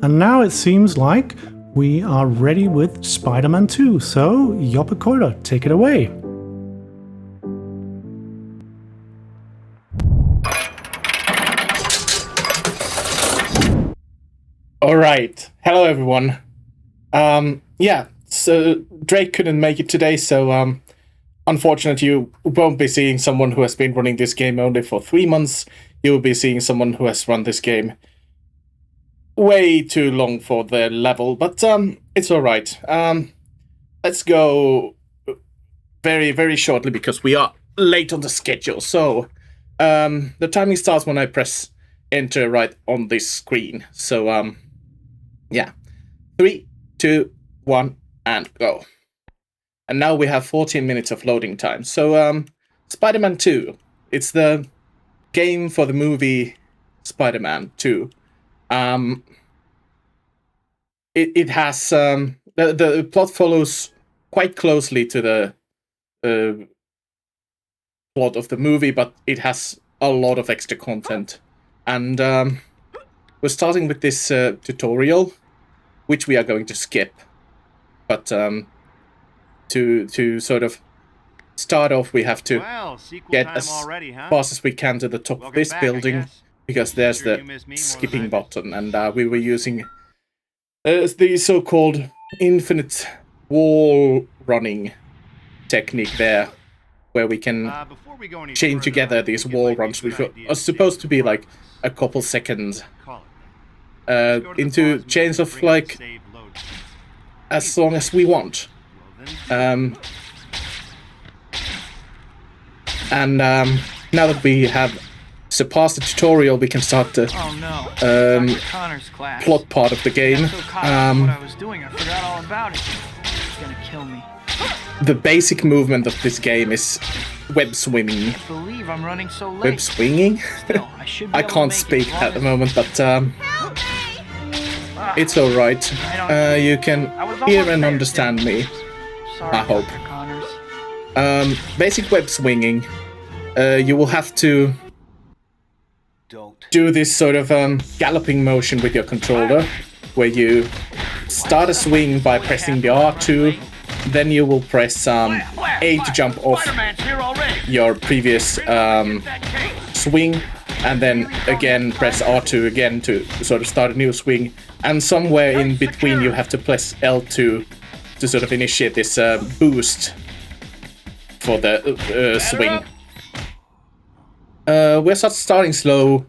And now it seems like we are ready with Spider-Man 2, so JoppeKoira, take it away. Alright, hello everyone. Yeah, so Drake couldn't make it today, so unfortunately you won't be seeing someone who has been running this game only for 3 months. You will be seeing someone who has run this game way too long for their level, but it's alright. Let's go very, very shortly because we are late on the schedule. So the timing starts when I press enter right on this screen. So yeah, 3, 2, 1, and go. And now we have 14 minutes of loading time. So Spider-Man 2, it's the game for the movie Spider-Man 2. It has the plot follows quite closely to the plot of the movie, but it has a lot of extra content. And we're starting with this tutorial, which we are going to skip. But to sort of start off, we have to get as fast as we can to the top of this building, because there's the skipping button, and we were using the so-called infinite wall running technique there, where we can chain together these wall runs, which are supposed to be like a couple seconds, into chains of like as long as we want. And now that we have surpassed the tutorial, we can start the plot part of the game. The basic movement of this game is web swimming. Web swinging? I can't speak at the moment, but it's alright. You can hear and understand me, I hope. Basic web swinging. You will have to do this sort of galloping motion with your controller, where you start a swing by pressing the R2, then you will press A to jump off your previous swing, and then again press R2 again to sort of start a new swing, and somewhere in between you have to press L2 to sort of initiate this boost for the swing. We're starting slow.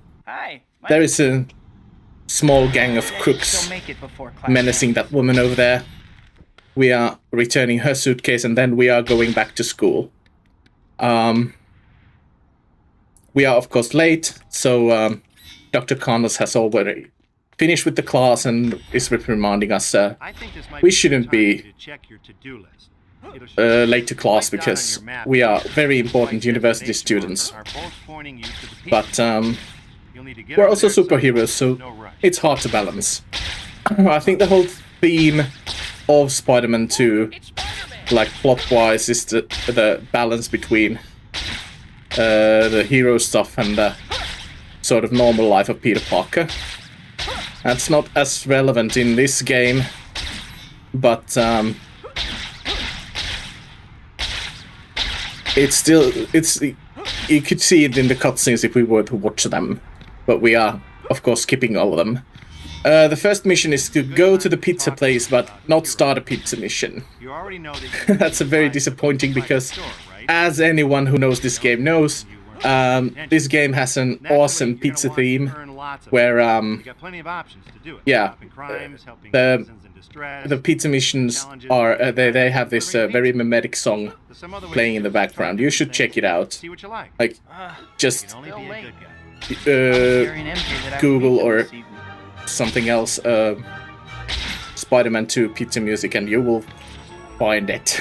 There is a small gang of crooks menacing that woman over there. We are returning her suitcase, and then we are going back to school. We are, of course, late, so Dr. Connors has already finished with the class and is reprimanding us. We shouldn't be late to class because we are very important university students. But we're also superheroes, so it's hard to balance. I think the whole theme of Spider-Man 2, like plot-wise, is the balance between the hero stuff and the sort of normal life of Peter Parker. That's not as relevant in this game, but you could see it in the cutscenes if we were to watch them, but we are, of course, skipping all of them. The first mission is to go to the pizza place, but not start a pizza mission. That's a very disappointing, because as anyone who knows this game knows, this game has an awesome pizza theme, where yeah, the pizza missions are they have this very mimetic song playing in the background. You should check it out. Like, just Google or something else Spider-Man 2 pizza music, and you will find it.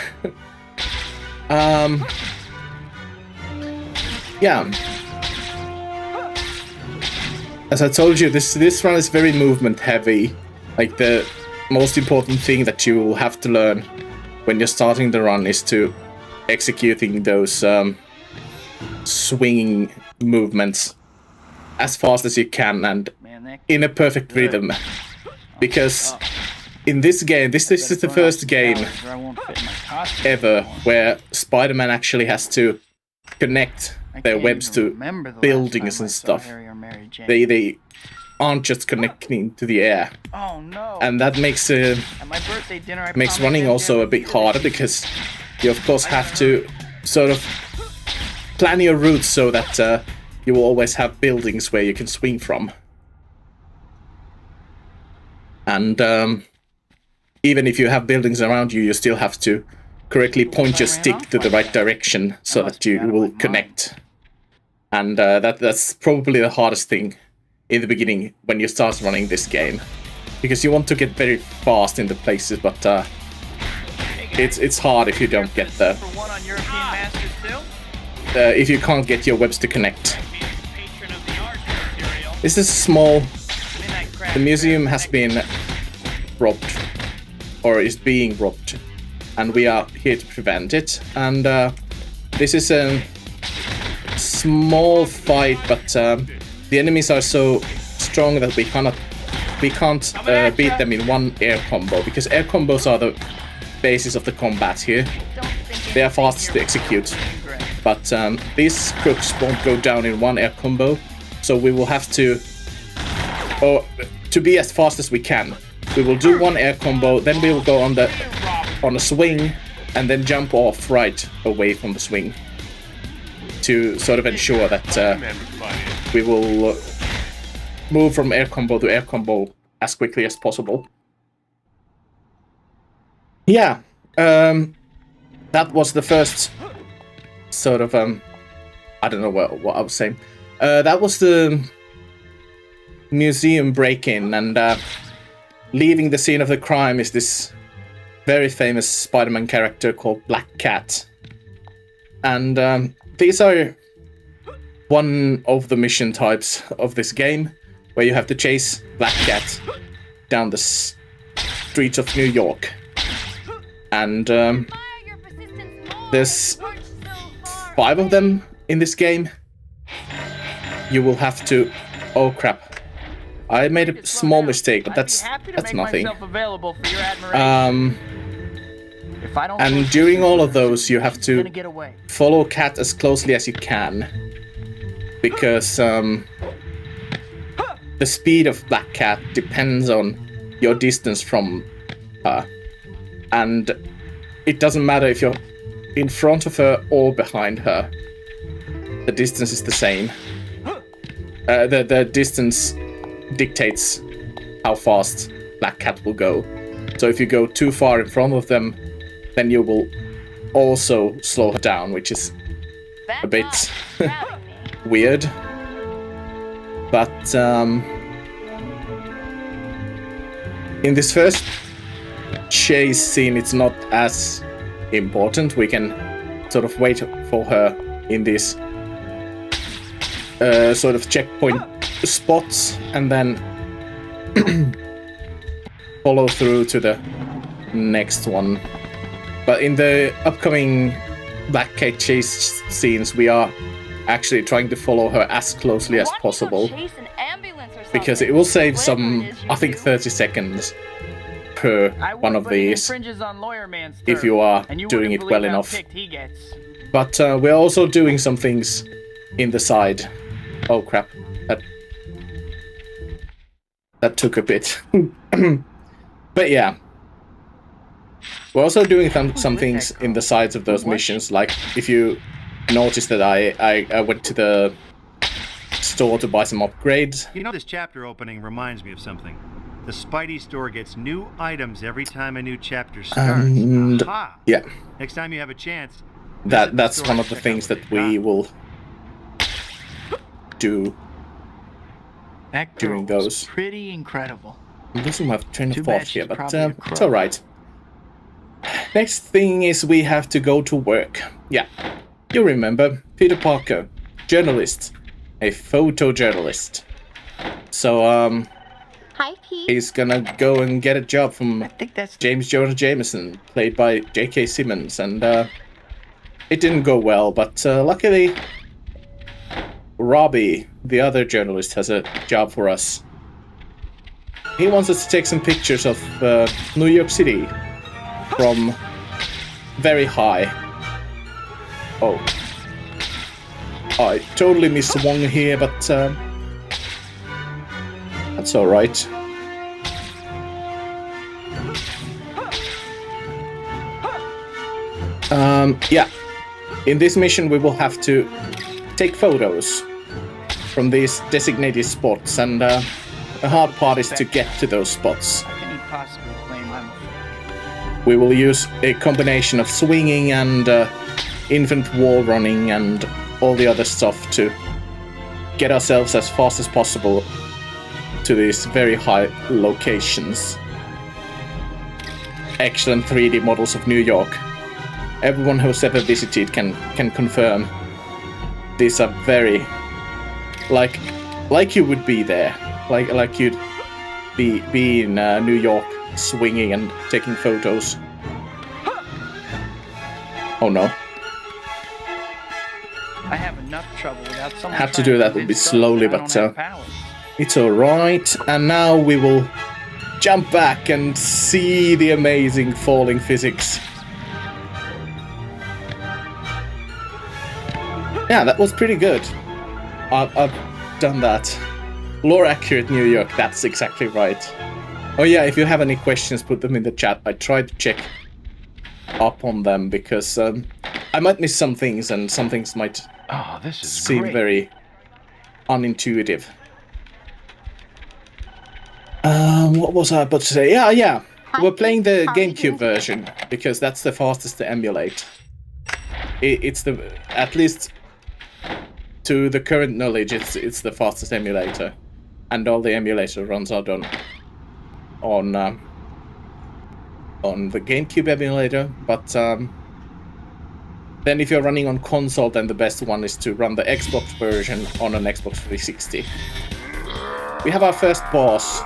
Yeah. As I told you, this run is very movement heavy. Like, the most important thing that you will have to learn when you're starting the run is to executing those swinging movements as fast as you can and in a perfect rhythm. because in this game, this is the first game ever where Spider-Man actually has to connect their webs to buildings and stuff. They aren't just connecting to the air. Oh no! And that makes running also a bit harder, because you of course have to sort of plan your routes so that you will always have buildings where you can swing from. And even if you have buildings around you, you still have to correctly point your stick to the right direction so that you will connect. And that's probably the hardest thing in the beginning when you start running this game, because you want to get very fast in the places, but it's hard if you don't get the if you can't get your webs to connect. This is small. The museum has been robbed, or is being robbed, and we are here to prevent it. And this is a small fight, but the enemies are so strong that we can't beat them in one air combo, because air combos are the basis of the combat here. They are fastest to execute, but these crooks won't go down in one air combo, so we will have to, or to be as fast as we can, we will do one air combo, then we will go on a swing, and then jump off right away from the swing to sort of ensure that we will move from air combo to air combo as quickly as possible. Yeah, that was the first sort of I don't know what I was saying. That was the museum break-in, and leaving the scene of the crime is this very famous Spider-Man character called Black Cat. And these are one of the mission types of this game, where you have to chase Black Cat down the streets of New York. And there's 5 of them in this game. You will have to... Oh crap. I made a small mistake, but that's nothing. And during all of those, you have to follow Cat as closely as you can, because the speed of Black Cat depends on your distance from her. And it doesn't matter if you're in front of her or behind her. The distance is the same. The distance dictates how fast Black Cat will go. So if you go too far in front of them, then you will also slow her down, which is a bit weird. But in this first chase scene, it's not as important. We can sort of wait for her in these sort of checkpoint spots, and then follow through to the next one. But in the upcoming Black Cat chase scenes, we are actually trying to follow her as closely as possible, because it will save some, I think, 30 seconds per one of these if you are doing it well enough. But we're also doing some things in the side. Oh crap, that took a bit. But yeah, we're also doing some things in the sides of those missions. Like, if you notice that I went to the store to buy some upgrades. You know, this chapter opening reminds me of something. The Spidey store gets new items every time a new chapter starts. And yeah, next time you have a chance, that's one of the things that we will do during those. Pretty incredible. I'm losing my train of thought here, but it's alright. Next thing is we have to go to work. Yeah, you remember Peter Parker, journalist, a photojournalist. So Hi, Pete. he's gonna go and get a job from James Jonah Jameson, played by J.K. Simmons, and it didn't go well, but luckily Robbie, the other journalist, has a job for us. he wants us to take some pictures of New York City from very high. Oh. I totally misswung here, but that's alright. Yeah. In this mission we will have to take photos from these designated spots, and the hard part is to get to those spots. We will use a combination of swinging and infant wall running and all the other stuff to get ourselves as fast as possible to these very high locations. Excellent 3D models of New York. Everyone who's ever visited can confirm these are very like you would be there, like you'd be in New York swinging and taking photos. Oh no. I have enough trouble without someone. Had to do that a bit slowly, but it's alright. And now we will jump back and see the amazing falling physics. Yeah, that was pretty good. I've done that. Lore accurate New York, that's exactly right. Oh yeah, if you have any questions, put them in the chat. I tried to check up on them because I might miss some things, and some things might seem very unintuitive. What was I about to say? Yeah. We're playing the GameCube version because that's the fastest to emulate. It's the, at least to the current knowledge, it's the fastest emulator, and all the emulator runs are done on the GameCube emulator. But then if you're running on console, then the best one is to run the Xbox version on an Xbox 360. We have our first boss,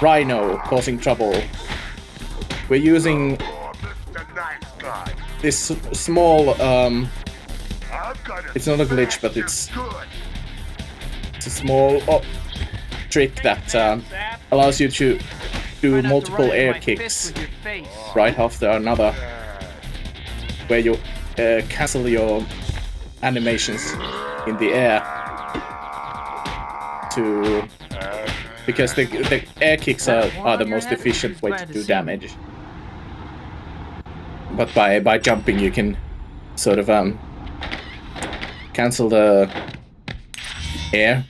Rhino, causing trouble. We're using this small, it's not a glitch, but it's a small trick that allows you to do multiple air kicks right after another, where you cancel your animations in the air because the air kicks are the most efficient way to do damage. But by jumping you can sort of cancel the air.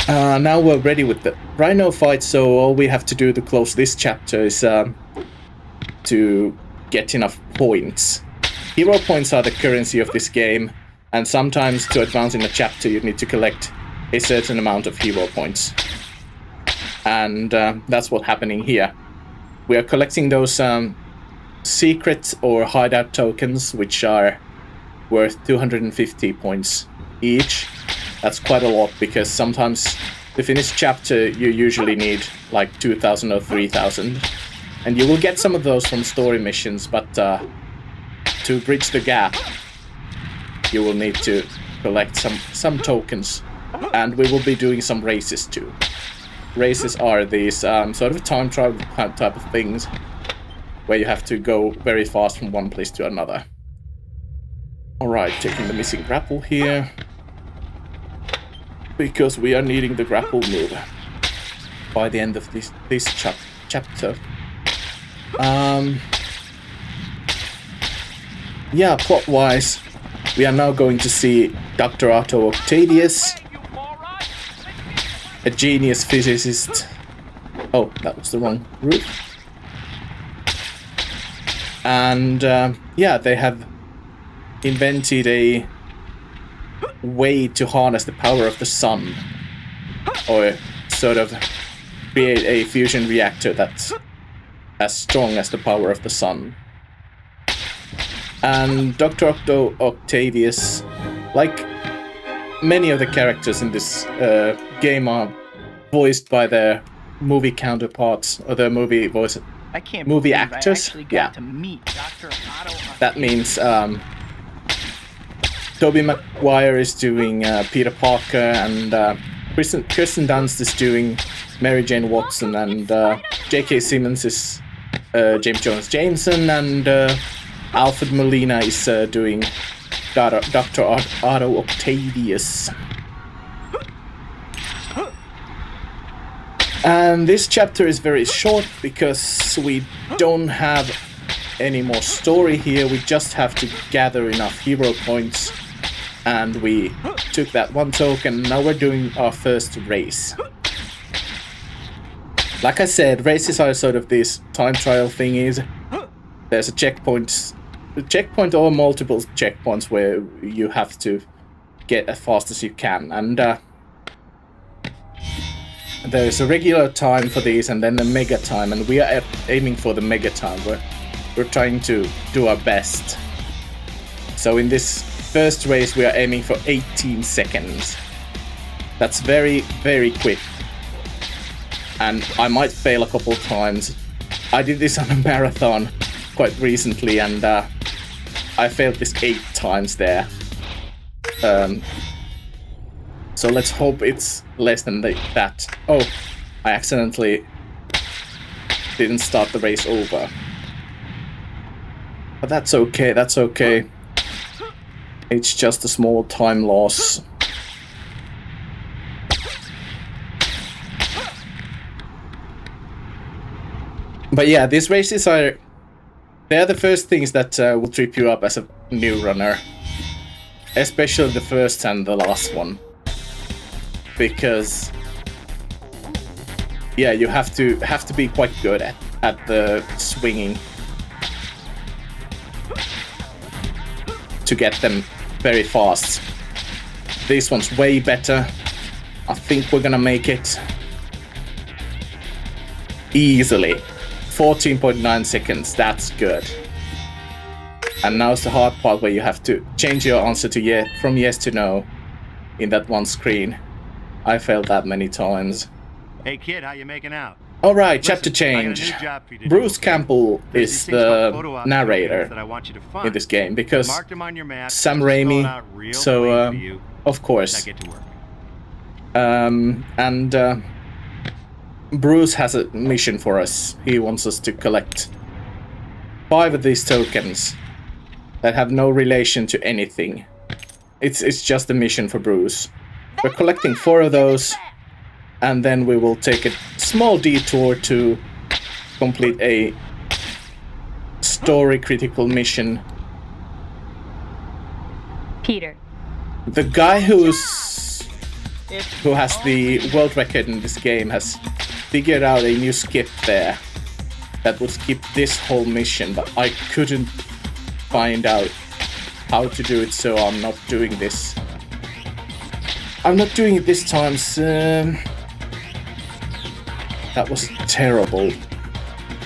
Now we're ready with the Rhino fight, so all we have to do to close this chapter is to get enough points. Hero points are the currency of this game, and sometimes to advance in a chapter you need to collect a certain amount of hero points. And that's what's happening here. We are collecting those secret or hideout tokens, which are worth 250 points each. That's quite a lot, because sometimes to finish chapter you usually need like 2,000 or 3,000. And you will get some of those from story missions, but to bridge the gap you will need to collect some tokens. And we will be doing some races too. Races are these sort of time travel type of things, where you have to go very fast from one place to another. Alright, taking the missing grapple here, because we are needing the grapple move by the end of this chapter. Yeah, plot-wise, we are now going to see Dr. Otto Octavius, a genius physicist. Oh, that was the wrong route. And yeah, they have invented a way to harness the power of the sun, or sort of create a fusion reactor that's as strong as the power of the sun. And Dr. Octavius, like many of the characters in this game, are voiced by their movie counterparts, or their movie actors. Yeah, that means Tobey Maguire is doing Peter Parker, and Kirsten Dunst is doing Mary Jane Watson, and J.K. Simmons is James Jones Jameson, and Alfred Molina is doing Dr. Otto Octavius. And this chapter is very short because we don't have any more story here. We just have to gather enough hero points, and we took that one token. Now we're doing our first race. Like I said, races are sort of these time trial thingies. There's a checkpoint or multiple checkpoints where you have to get as fast as you can, and there's a regular time for these and then a mega time, and we are aiming for the mega time. We're trying to do our best. So in this first race we are aiming for 18 seconds. That's very, very quick. And I might fail a couple times. I did this on a marathon quite recently, and I failed this 8 times there. So let's hope it's less than that. Oh, I accidentally didn't start the race over. But that's okay, that's okay. It's just a small time loss. But yeah, these races they're the first things that will trip you up as a new runner. Especially the first and the last one. Because yeah, you have to be quite good at the swinging to get them very fast. This one's way better. I think we're gonna make it easily. 14.9 seconds, that's good. And now's the hard part where you have to change your answer to from yes to no in that one screen. I failed that many times. Hey kid, how you making out? Alright, chapter change. Bruce Campbell is the narrator in this game because Sam Raimi, so of course. And Bruce has a mission for us. He wants us to collect 5 of these tokens that have no relation to anything. It's just a mission for Bruce. We're collecting 4 of those, and then we will take a small detour to complete a story critical mission. Peter. The guy who has the world record in this game has figured out a new skip there that would skip this whole mission, but I couldn't find out how to do it, so I'm not doing this. I'm not doing it this time, so that was terrible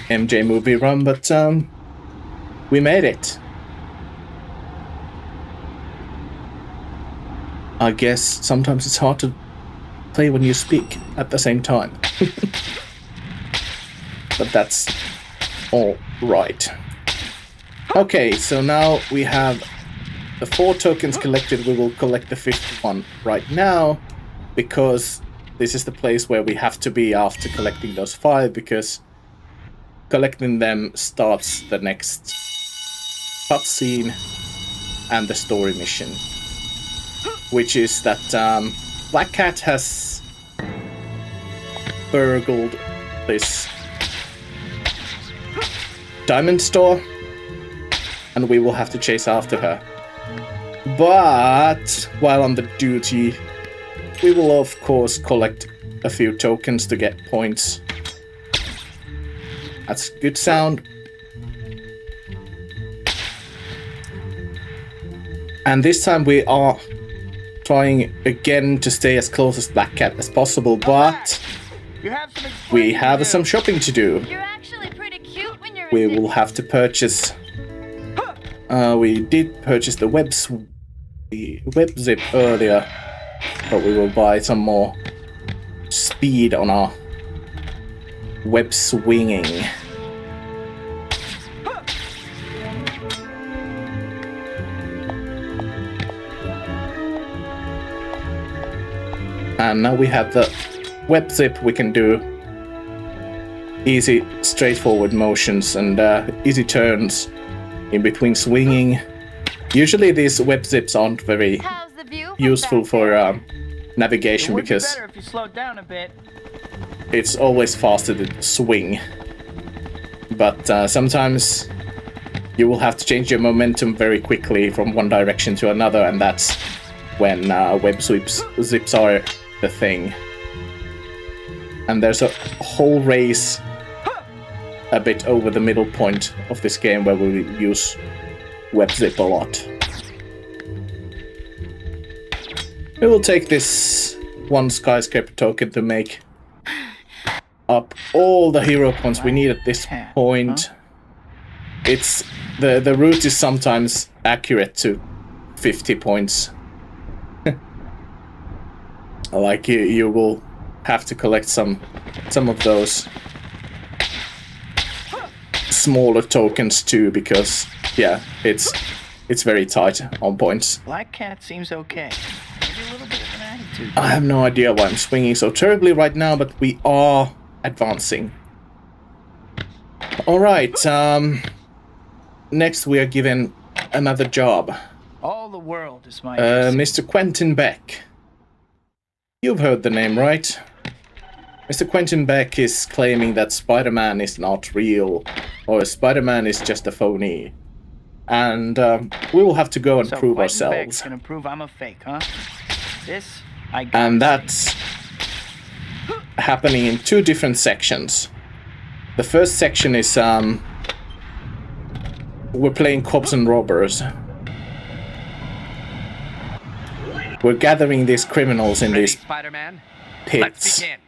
MJ movie run, but we made it. I guess sometimes it's hard to play when you speak at the same time. But that's all right. Okay, so now we have the 4 tokens collected. We will collect the 5th one right now, because this is the place where we have to be after collecting those 5, because collecting them starts the next cutscene and the story mission, which is that Black Cat has burgled this diamond store, and we will have to chase after her. But while on the duty, we will of course collect a few tokens to get points. That's good sound. And this time we are trying again to stay as close as Black Cat as possible, but we have some shopping to do. You're actually pretty cute when you're We will have to purchase. We did purchase the web zip earlier, but we will buy some more speed on our web swinging. And now we have the web zip. We can do easy, straightforward motions and easy turns in between swinging. Usually these web zips aren't very How's the view? useful for It navigation would be because better if you slowed down a bit. it's always faster to swing. But sometimes you will have to change your momentum very quickly from one direction to another, and that's when web zips are the thing. And there's a whole race a bit over the middle point of this game where we use web zip a lot. We will take this one skyscraper token to make up all the hero points we need at this point. It's the route is sometimes accurate to 50 points. Like you will have to collect some of those smaller tokens too, because yeah, it's very tight on points. Black Cat seems okay. Maybe a little bit of an attitude. I have no idea why I'm swinging so terribly right now, but we are advancing. All right. Next we are given another job. All the world is my Mr. Quentin Beck. You've heard the name, right? Mr. Quentin Beck is claiming that Spider-Man is not real, or Spider-Man is just a phony. And we will have to go and prove ourselves. Beck's gonna prove I'm a fake, huh? This, I got. And that's happening in two different sections. The first section is we're playing cops and robbers. We're gathering these criminals in these Spider-Man. pits. Let's begin.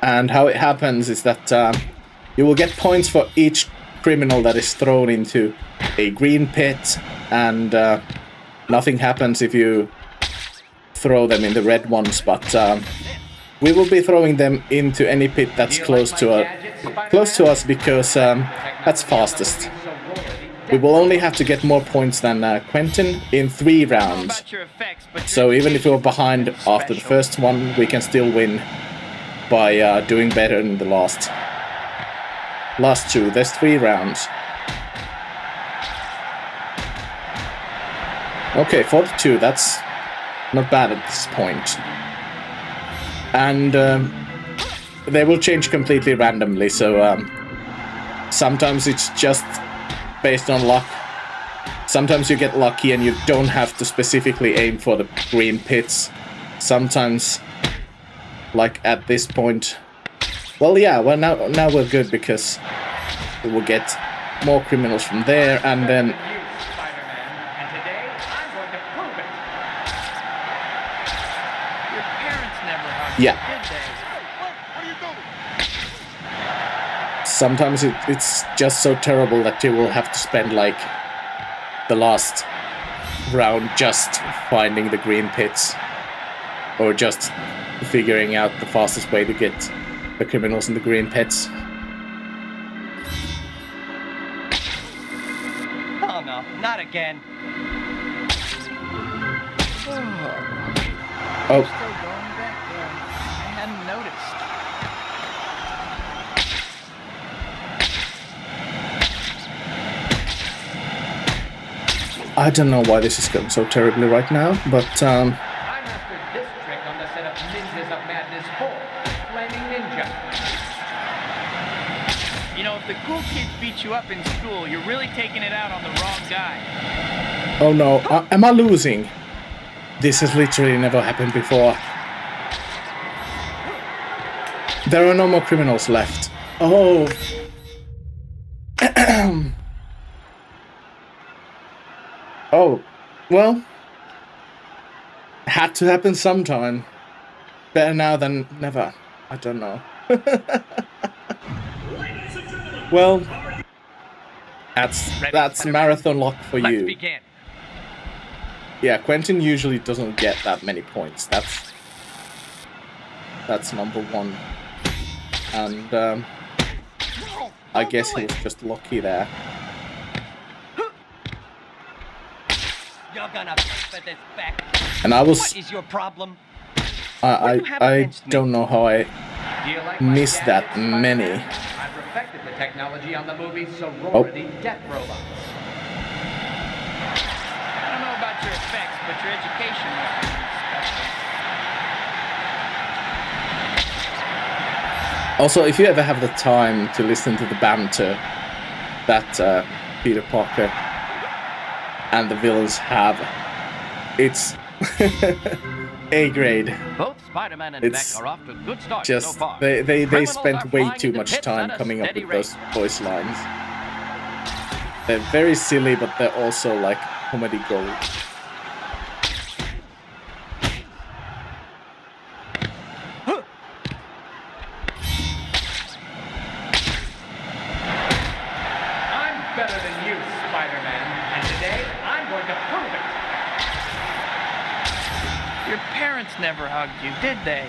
And how it happens is that you will get points for each criminal that is thrown into a green pit, and nothing happens if you throw them in the red ones, but we will be throwing them into any pit that's close to us because that's fastest. We will only have to get more points than Quentin in 3 rounds. So even if we're behind after the first one, we can still win by doing better in the last 2. There's 3 rounds. Okay, 42, that's not bad at this point. And they will change completely randomly, so sometimes it's just based on luck. Sometimes you get lucky and you don't have to specifically aim for the green pits. Sometimes, like at this point, well, yeah, well now we're good because we will get more criminals from there, and then yeah. Sometimes it's just so terrible that you will have to spend like the last round just finding the green pits, or just figuring out the fastest way to get the criminals in the green pits. Oh no, not again. Oh. Still going back there. I hadn't noticed. I don't know why this is going so terribly right now, but I mastered this trick on the set of Ninjas of Madness 4, Flaming Ninja. You know, if the cool kids beat you up in school, you're really taking it out on the wrong guy. oh no, am I losing? This has literally never happened before. There are no more criminals left. Oh. Oh, well, had to happen sometime. Better now than never. I don't know. Well, that's marathon luck for Let's you. begin. Yeah, Quentin usually doesn't get that many points. That's number 1. And I guess he was just lucky there. you're gonna pay for this, Beck. And I was What is your problem? I don't know how I Do you like my missed that gadgets, many. Spider-Man? I perfected the technology on the movie sorority death robots. I don't know about your effects, but your education must be special. Also, if you ever have the time to listen to the banter that Peter Parker and the villains have, it's A grade. Both Spider-Man and It's Beck are off to a good start Just so far. they Criminals are spent way flying too into much pits time at a coming up steady with those rate. voice lines. They're very silly, but they're also like comedy gold. I'm better than you, Spider-Man, and today I'm going to prove it. Your parents never hugged you, did they?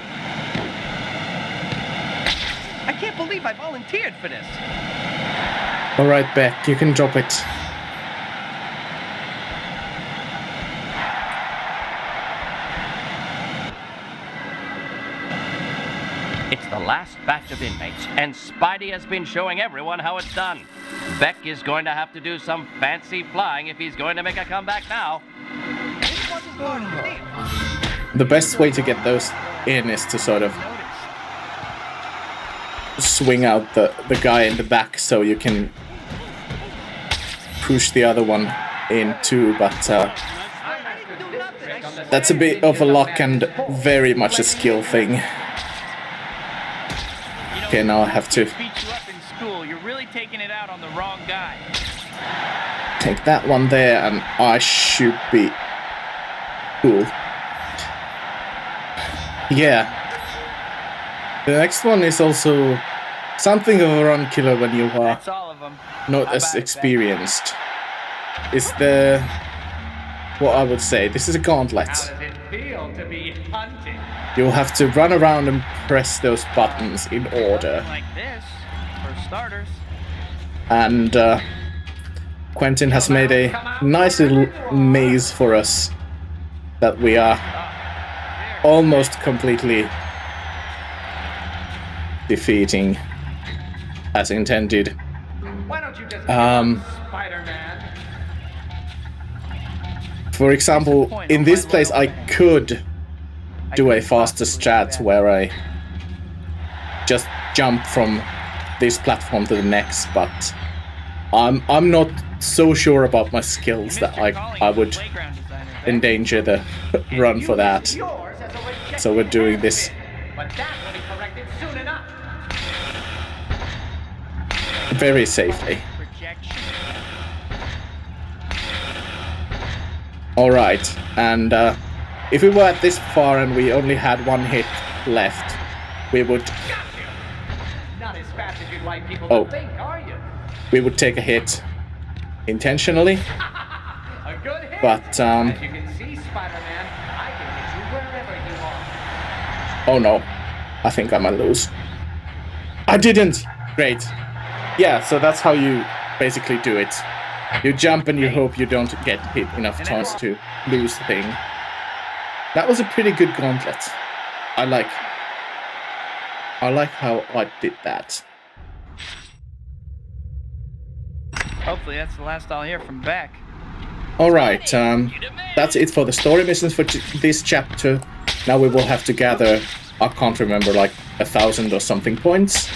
I can't believe I volunteered for this. Alright, Beck, you can drop it. It's the last batch of inmates, and Spidey has been showing everyone how it's done. Beck is going to have to do some fancy flying if he's going to make a comeback now. This wasn't part of the deal. The best way to get those in is to sort of swing out the guy in the back so you can push the other one in too, but that's a bit of a luck and very much a skill thing. Okay, now I have to Beat you up in school. You're really taking it out on the wrong guy. take that one there and I should be cool. Yeah. The next one is also something of a run killer when you are That's all of them. not as experienced. It's the... what I would say, this is a gauntlet. How does it feel to be hunted? You'll have to run around and press those buttons in order. Like this, for starters. And Quentin has made a nice little maze for us that we are almost completely defeating as intended. Why don't you just Spider-Man? For example, in this place I could do a faster strat where I just jump from this platform to the next, but I'm not so sure about my skills that I would endanger the run for that. Yours as a rejected So we're doing this but that will be corrected soon enough. very safely. Projection. Alright, and if we were at this far and we only had one hit left, we would Not as fast as you'd like people Oh. to think, are you? take a hit intentionally, A good hit. but As you can see, Spider-Man, I can hit you wherever you are. oh no, I think I might lose. I didn't! Great. Yeah, so that's how you basically do it. You jump and you hope you don't get hit enough times to lose the thing. That was a pretty good gauntlet. I like how I did that. Hopefully that's the last I'll hear from Beck. Alright, that's it for the story missions for this chapter. Now we will have to gather, I can't remember, like 1,000 or something points.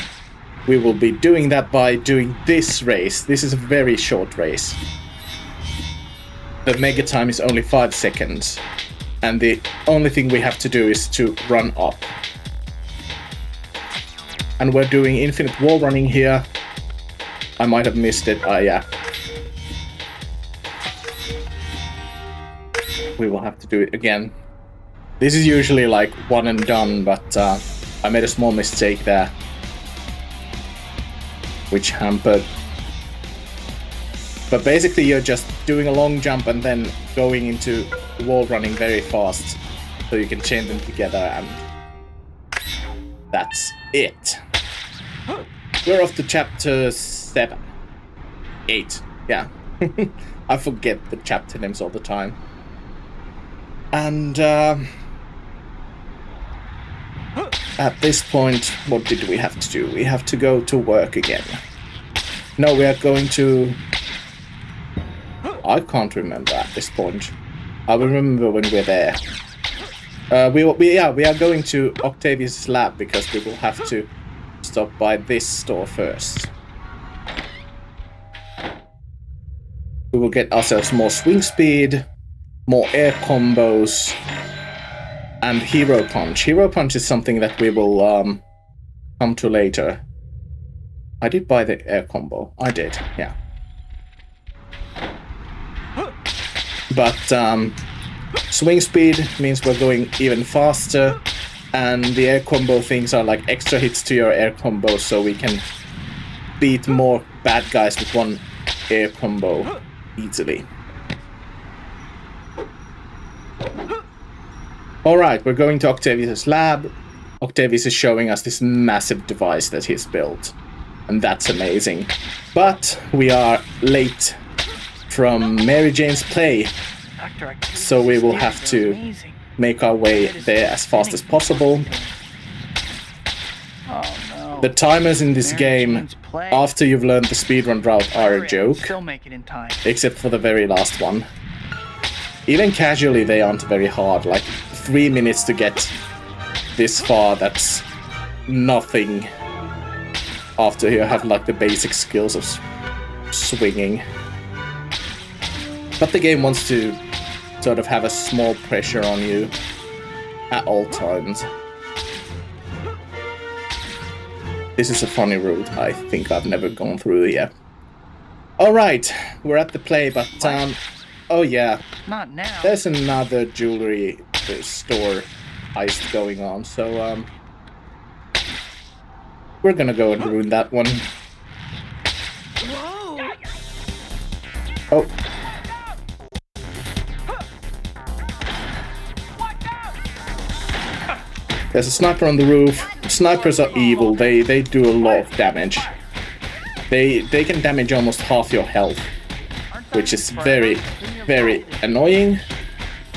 We will be doing that by doing this race. This is a very short race. The mega time is only 5 seconds. And the only thing we have to do is to run up. And we're doing infinite wall running here. I might have missed it. Yeah. We will have to do it again. This is usually like one and done, but I made a small mistake there, which hampered. But basically you're just doing a long jump and then going into wall running very fast, so you can chain them together, and that's it. We're off to chapter 8. Yeah. I forget the chapter names all the time. And at this point, what did we have to do? We have to go to work again. No, we are going to... I can't remember at this point. I will remember when we're there. We are going to Octavius' lab because we will have to stop by this store first. We will get ourselves more swing speed, more air combos, and Hero Punch. Hero Punch is something that we will come to later. I did buy the air combo. I did, yeah. But swing speed means we're going even faster, and the air combo things are like extra hits to your air combo, so we can beat more bad guys with one air combo easily. Alright, we're going to Octavius' lab. Octavius is showing us this massive device that he's built, and that's amazing. But we are late from Mary Jane's play, so we will have to make our way there as fast as possible. The timers in this game, after you've learned the speedrun route, are a joke, except for the very last one. Even casually, they aren't very hard. Like 3 minutes to get this far, that's nothing after you have like the basic skills of swinging. But the game wants to sort of have a small pressure on you at all times. This is a funny route. I think I've never gone through it yet. Alright, we're at the play, but oh yeah, Not now. there's another jewelry store heist going on, so we're gonna go and ruin that one. Oh. There's a sniper on the roof. Snipers are evil. They do a lot of damage. They can damage almost half your health, which is very, very annoying,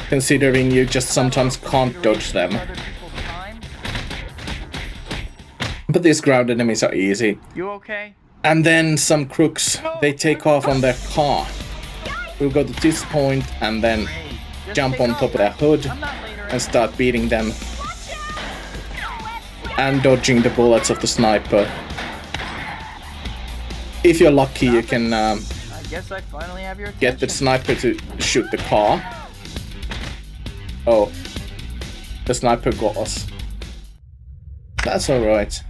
considering you just sometimes can't dodge them. But these ground enemies are easy. You okay? And then some crooks, they take off on their car. We'll go to this point and then jump on top of their hood and start beating them. And dodging the bullets of the sniper. If you're lucky, you can I guess I finally have your get the attention. sniper to shoot the car. Oh, the sniper got us. That's alright.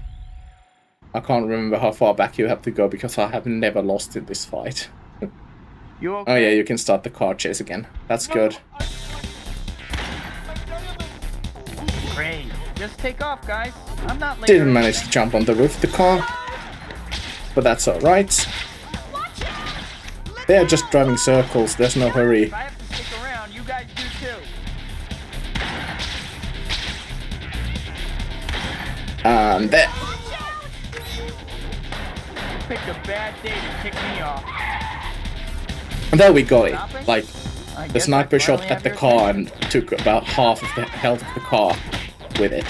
I can't remember how far back you have to go because I have never lost in this fight. You okay? Oh yeah, you can start the car chase again. That's good. Great. Just take off, guys. I'm not late. Didn't manage to jump on the roof of the car, but that's alright. They are just driving circles, there's no hurry. If I have to stick around, you guys do too. And there. Picked a bad day to kick me off. And there we got it. Like, I the guess sniper I shot finally at have the your car attention. and took about half of the health of the car with it.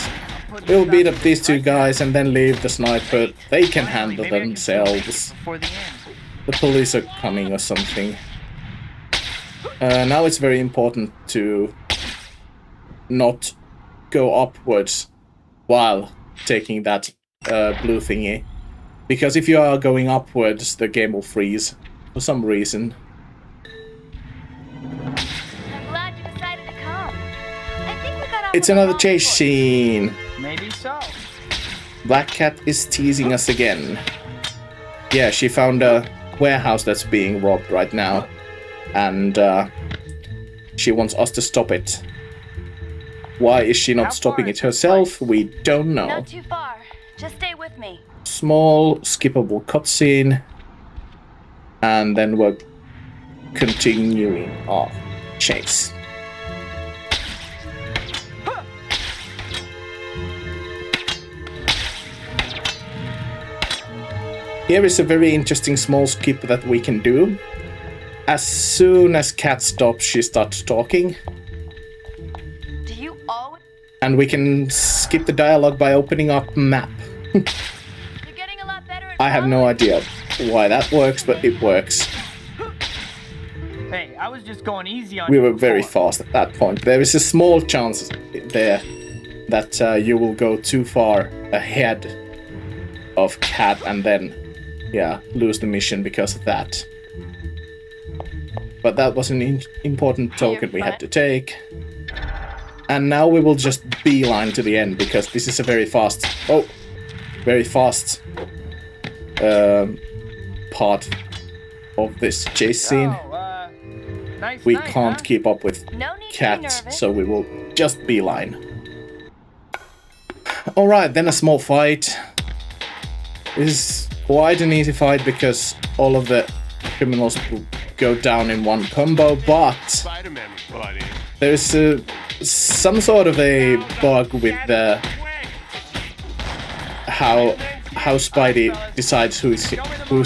We'll beat up these two guys and then leave the sniper. They can handle Maybe I can still make it themselves. before the end. The police are coming or something. Now it's very important to not go upwards while taking that blue thingy. Because if you are going upwards, the game will freeze for some reason. I'm glad you decided to come. I think we got off It's on the another wrong chase foot. scene. Maybe so. Black Cat is teasing us again. Yeah, she found a warehouse that's being robbed right now. And she wants us to stop it. Why is she How not stopping far it is this herself? place? We don't know. Not too far. Just stay with me. Small, skippable cutscene. And then we're continuing our chase. Here is a very interesting small skip that we can do. As soon as Cat stops, she starts talking. always. And we can skip the dialogue by opening up map. You're getting a lot better at I have no idea why that works, but it works. Hey, I was just going easy on We you were very before. fast at that point. There is a small chance there that you will go too far ahead of Cat and then, yeah, lose the mission because of that. But that was an important token we had to take. And now we will just beeline to the end because this is a very fast, part of this chase scene. Oh, nice We night, can't huh? keep up with No need to be Cat, nervous. so we will just beeline. Alright, then a small fight. This is quite an easy fight because all of the criminals will go down in one combo, but Spider-Man, buddy. there's some sort of a bug with the how Spidey decides who's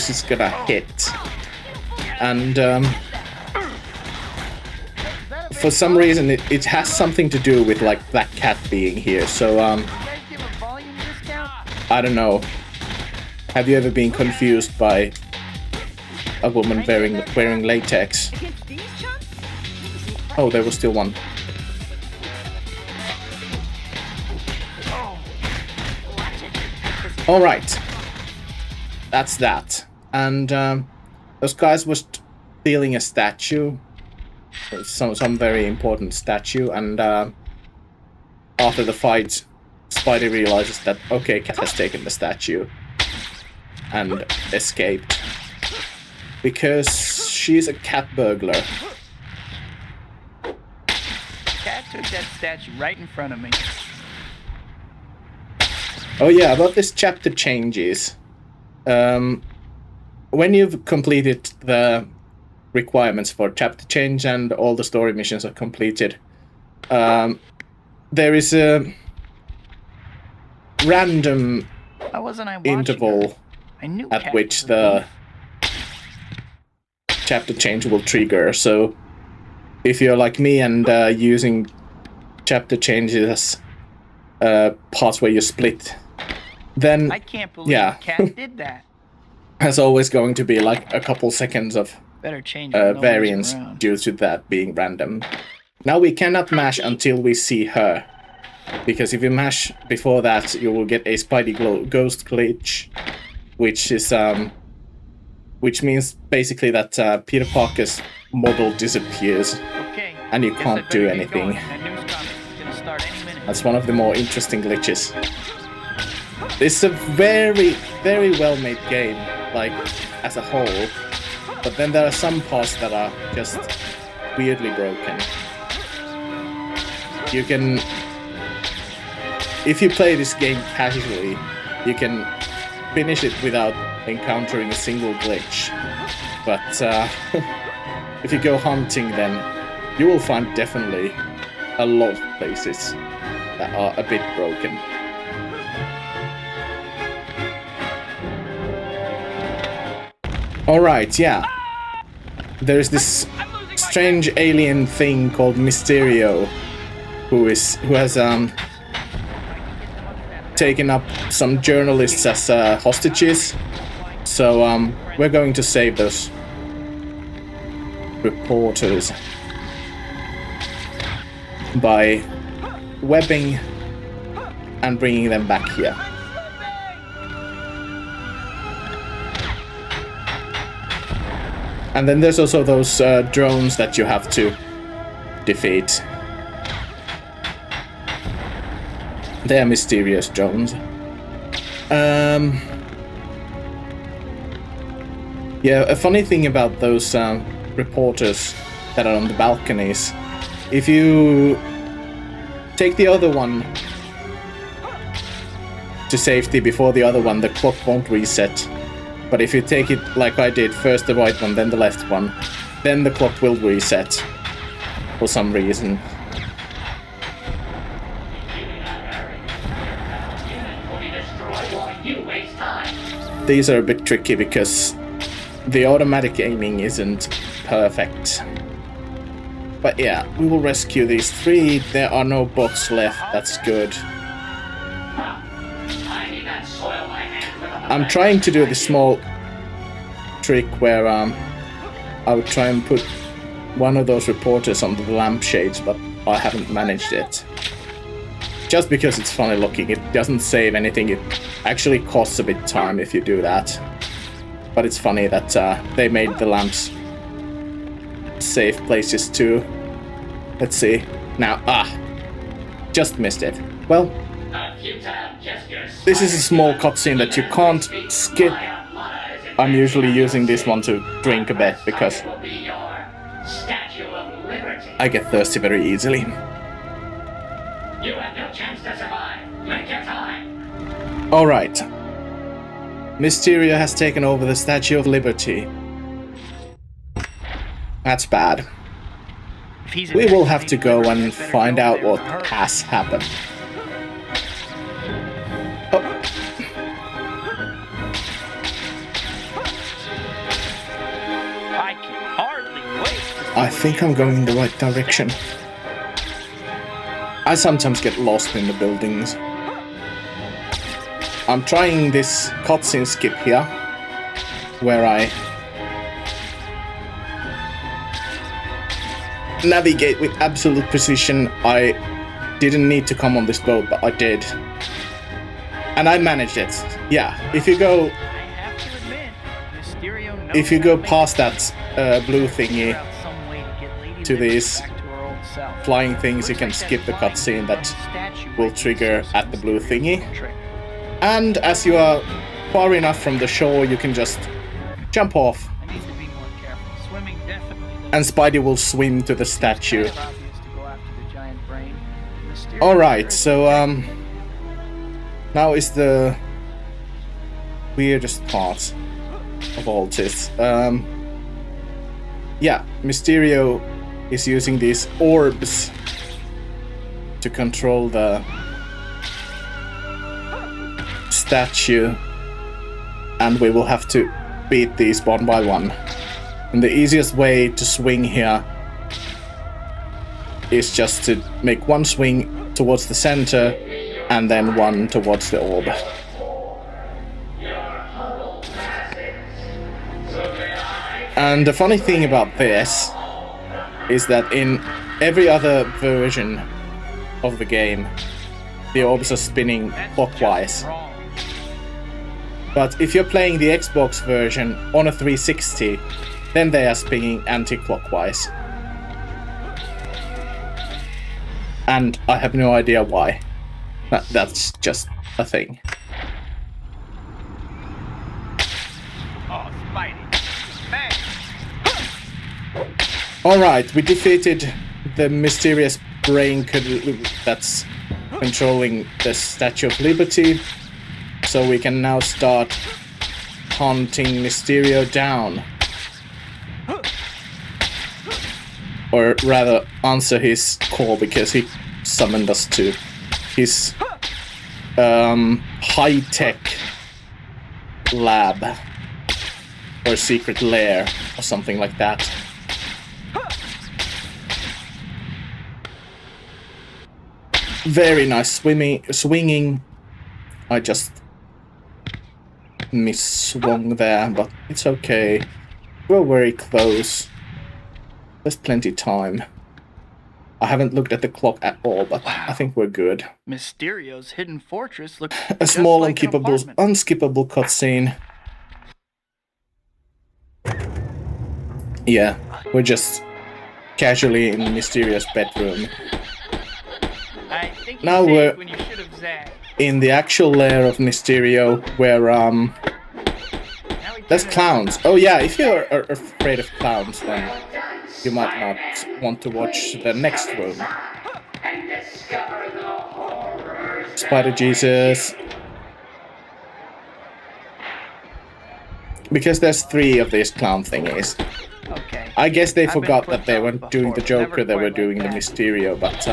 he's gonna hit, and for some reason it has something to do with like Black Cat being here. So You guys give a volume discount? I don't know. Have you ever been confused by a woman wearing latex? Against these chumps? Oh, there was still one. All right, that's that. And those guys was stealing a statue, some very important statue. And after the fight, Spidey realizes that okay, Cat has taken the statue and escaped because she's a cat burglar. Cat took that statue right in front of me. Oh yeah, about this chapter changes. When you've completed the requirements for chapter change and all the story missions are completed, there is a random Why wasn't I watching interval her? I knew at Cat which was a the thief. chapter change will trigger. So if you're like me and using chapter changes as parts where you split, then I can't believe yeah. Cat did that. there's always going to be like a couple seconds of Better change it when nobody's variance around. due to that being random. Now we cannot mash until we see her, because if you mash before that, you will get a Spidey ghost glitch, which means basically that Peter Parker's model disappears Okay. and you guess I can't do better get anything. going. That news comic is gonna start any minute. That's one of the more interesting glitches. This is a very, very well made game, like as a whole, but then there are some parts that are just weirdly broken. You can, if you play this game casually, you can finish it without encountering a single glitch. But if you go hunting, then you will find definitely a lot of places that are a bit broken. Alright, yeah. There's this strange alien thing called Mysterio who has taken up some journalists as hostages. So we're going to save those reporters by webbing and bringing them back here. And then there's also those drones that you have to defeat. They are mysterious drones. Yeah, a funny thing about those reporters that are on the balconies, if you take the other one to safety before the other one, the clock won't reset. But if you take it like I did, first the right one, then the left one, then the clock will reset for some reason. These are a bit tricky because the automatic aiming isn't perfect. But yeah, we will rescue these 3. There are no bots left. That's good. I'm trying to do the small trick where I would try and put one of those reporters on the lampshades, but I haven't managed it. Just because it's funny looking, it doesn't save anything. It actually costs a bit time if you do that. But it's funny that they made the lamps safe places too. Let's see. Now, just missed it. Well, this is a small cutscene that you can't skip. I'm usually using this one to drink a bit because I get thirsty very easily. You have no chance to survive. Make your time. Alright. Mysterio has taken over the Statue of Liberty. That's bad. We will have to go and find out what has happened. Oh. I can hardly wait. I think I'm going in the right direction. I sometimes get lost in the buildings. I'm trying this cutscene skip here, where I navigate with absolute precision. I didn't need to come on this boat, but I did. And I managed it. Yeah, if you go past that blue thingy to these flying things, you can skip the cutscene that will trigger at the blue thingy. And as you are far enough from the shore, you can just jump off. And Spidey will swim to the statue. Alright, so now is the weirdest part of all this. Yeah, Mysterio is using these orbs to control the statue, and we will have to beat these one by one. And the easiest way to swing here is just to make one swing towards the center and then one towards the orb. And the funny thing about this is that in every other version of the game, the orbs are spinning clockwise. But if you're playing the Xbox version on a 360, then they are spinning anti-clockwise. And I have no idea why. That's just a thing. Oh, Spidey. Bang. Alright, we defeated the mysterious brain that's controlling the Statue of Liberty. So we can now start hunting Mysterio down. Or rather, answer his call, because he summoned us to his high-tech lab. Or secret lair, or something like that. Very nice swinging. I just miss-swung there, but it's okay. We're very close. There's plenty of time. I haven't looked at the clock at all, but wow. I think we're good. Mysterio's hidden fortress looks a small, like unskippable cutscene. Yeah, we're just casually in Mysterio's bedroom. I think now we're when you should have zagged. In the actual lair of Mysterio, where there's clowns. Oh yeah, if you're afraid of clowns, then you might not want to watch the next room. Spider Jesus. Because there's 3 of these clown thingies. Okay. I guess they forgot that they weren't doing the Joker, they were doing the Mysterio, but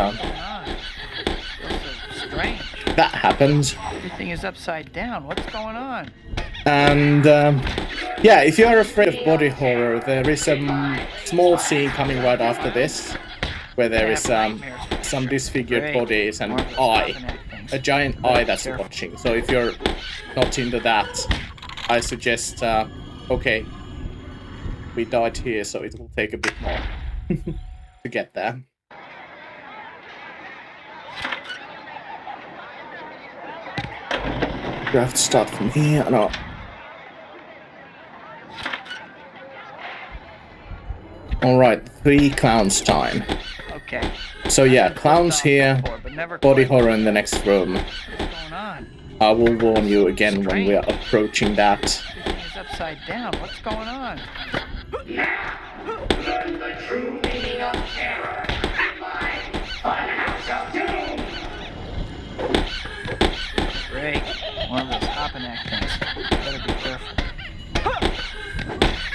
that happens. Everything is upside down. What's going on? And yeah, if you are afraid of body horror, there is a small scene coming right after this. where there I is have nightmares for some sure. disfigured Great. bodies and More of those eye, popping at things. a giant Better eye be that's careful. watching. So if you're not into that, I suggest okay, we died here, so it will take a bit more to get there. We have to start from here. No. Alright, 3 clowns time. Okay. So yeah, I've been clowns flipped off here, before, but never body quite. horror in the next room. What's going on? I will warn you again when we are approaching that. Everything is upside down. What's going on? Learn the true meaning of terror at my Funhouse of Doom. Great. One of those hopping act things. Better be careful.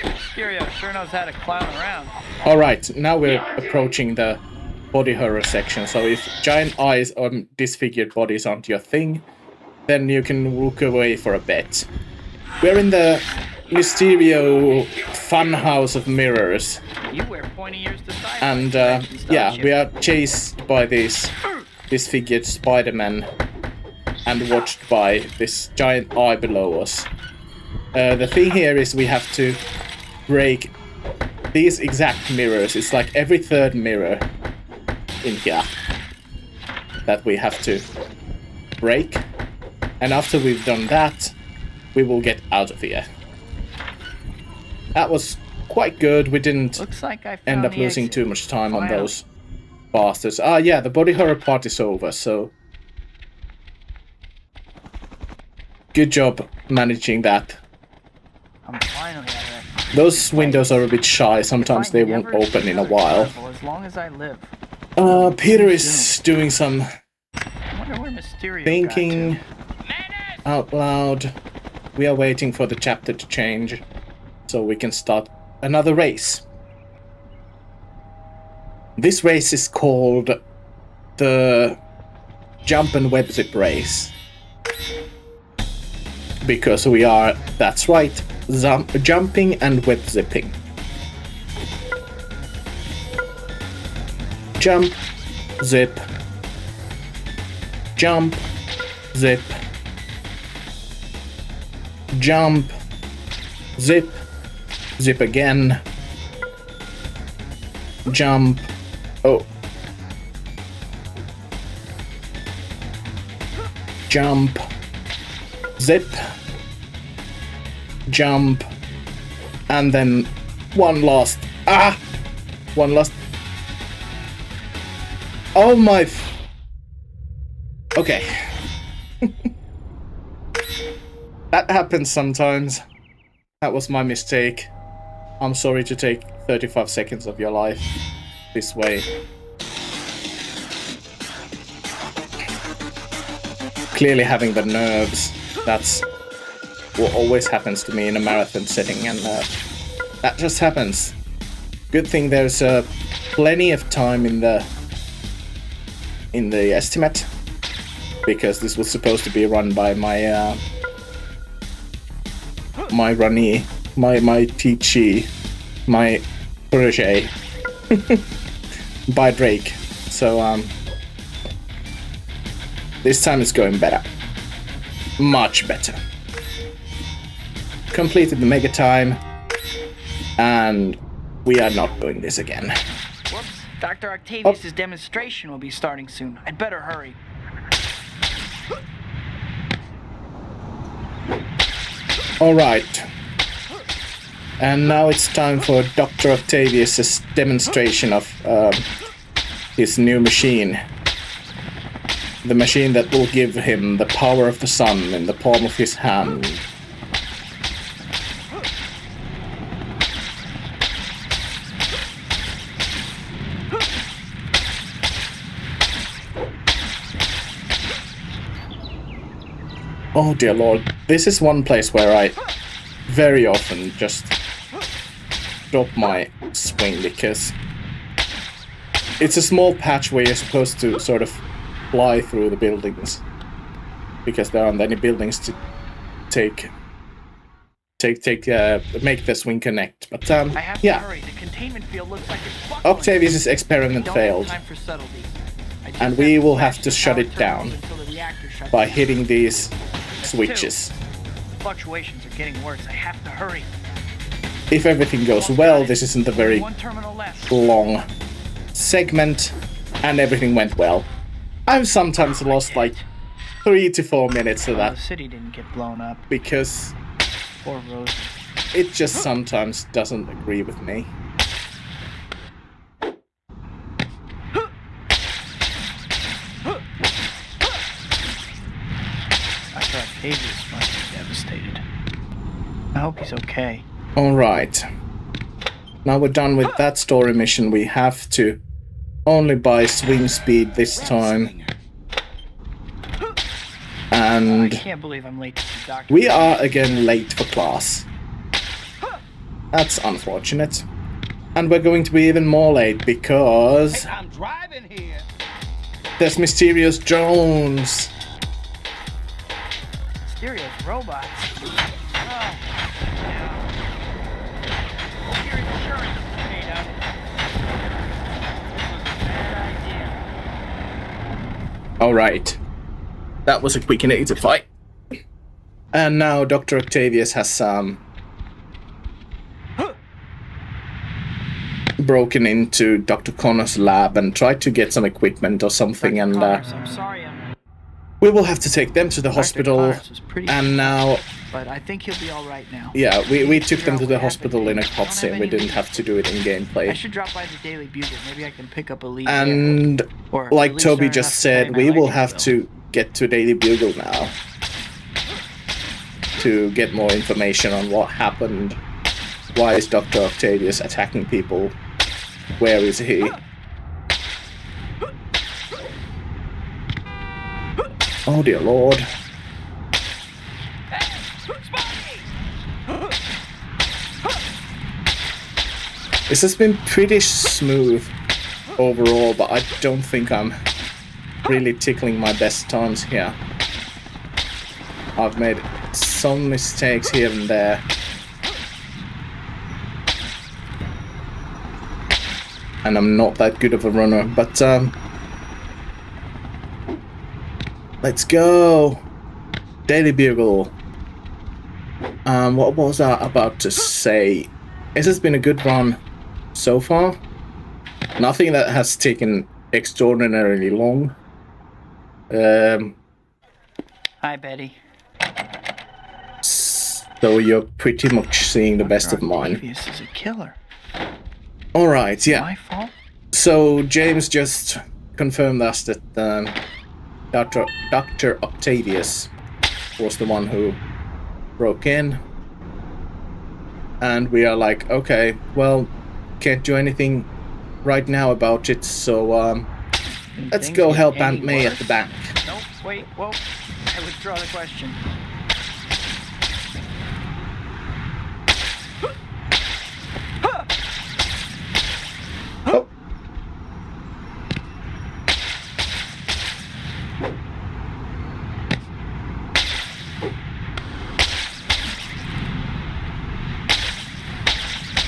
Mysterio sure knows how to clown around. Alright, now we're approaching the body horror section. So if giant eyes or disfigured bodies aren't your thing, then you can walk away for a bit. We're in the Mysterio funhouse of mirrors. You wear pointy ears to side. And yeah, we are chased by these disfigured Spider-Man and watched by this giant eye below us. The thing here is we have to break these exact mirrors. It's like every third mirror in here that we have to break. And after we've done that, we will get out of here. That was quite good. We didn't Looks like I found end up the losing exit. too much time on Finally. those bastards. Ah, yeah, the body horror part is over, so... Good job managing that. I'm finally out of it. Those windows are a bit shy. Sometimes they won't open in a while. As long as I live. Peter is doing some I wonder where Mysterio thinking got to. out loud. We are waiting for the chapter to change so we can start another race. This race is called the Jump and Web Zip race. Because we are, that's right, jumping and web zipping. Jump, zip, jump, zip, jump, zip, zip again, jump, oh, jump, zip, jump, and then one last, oh my, okay. That happens sometimes. That was my mistake. I'm sorry to take 35 seconds of your life this way. Clearly having the nerves, that's what always happens to me in a marathon setting, and that just happens. Good thing there's plenty of time in the estimate, because this was supposed to be run by my my runnee, my teachee, my protege, by Drake. So this time it's going better, much better. Completed the mega time, and we are not doing this again. Whoops. Dr. Octavius' demonstration will be starting soon. I'd better hurry. Alright. And now it's time for Dr. Octavius' demonstration of his new machine. The machine that will give him the power of the sun in the palm of his hand. Oh dear lord, this is one place where I very often just stop my swing, because it's a small patch where you're supposed to sort of fly through the buildings, because there aren't any buildings to take make the swing connect. But I have to yeah, hurry. The containment field looks like it's buckling. Octavius' experiment Don't have failed, time for subtlety. I just and have we will smash have to the shut power it down terminals until the reactor shuts by down. hitting these switches. The fluctuations are getting worse. I have to hurry. If everything goes well, this isn't a very One terminal left. long segment, and everything went well. I've sometimes lost like 3 to 4 minutes of The that city didn't get blown up. because Poor Rose. it just sometimes doesn't agree with me. Dr. Octavius must be devastated. I hope he's okay. Alright. Now we're done with that story mission. We have to only buy swing speed this time. I And can't believe I'm late to see Dr. we are again late for class. That's unfortunate. And we're going to be even more late because I'm driving here. there's mysterious drones. Mysterious robots. Oh, yeah. Hope your insurance is paid up. This was a bad idea. Alright. That was a quick and easy fight. And now Dr. Octavius has broken into Dr. Connor's lab and tried to get some equipment or something, and Connors, I'm sorry, we will have to take them to the hospital. Connors was pretty And now, but I think he'll be all right now. yeah, we took them to the What hospital in a happened? cutscene. We didn't have to do it in I gameplay. should drop by the Daily Bugle. Maybe I can pick up a lead there. And Or like at least Toby learn just enough to said, play we my will Lightning have Bill. to get to Daily Bugle now to get more information on what happened. Why is Dr. Octavius attacking people? Where is he? Oh dear lord. This has been pretty smooth overall, but I don't think I'm really tickling my best times here. I've made some mistakes here and there. And I'm not that good of a runner, but let's go. Daily Bugle. What was I about to say? This has been a good run so far. Nothing that has taken extraordinarily long. Hi, Betty. So you're pretty much seeing the best of mine. Octavius is a killer. Alright, yeah. My fault? So James just confirmed us that Dr. Octavius was the one who broke in. And we are like, okay, well, can't do anything right now about it, so let's Things go get help any Aunt May at worse? the bank. Nope, wait, whoa. I withdraw the question. Oh.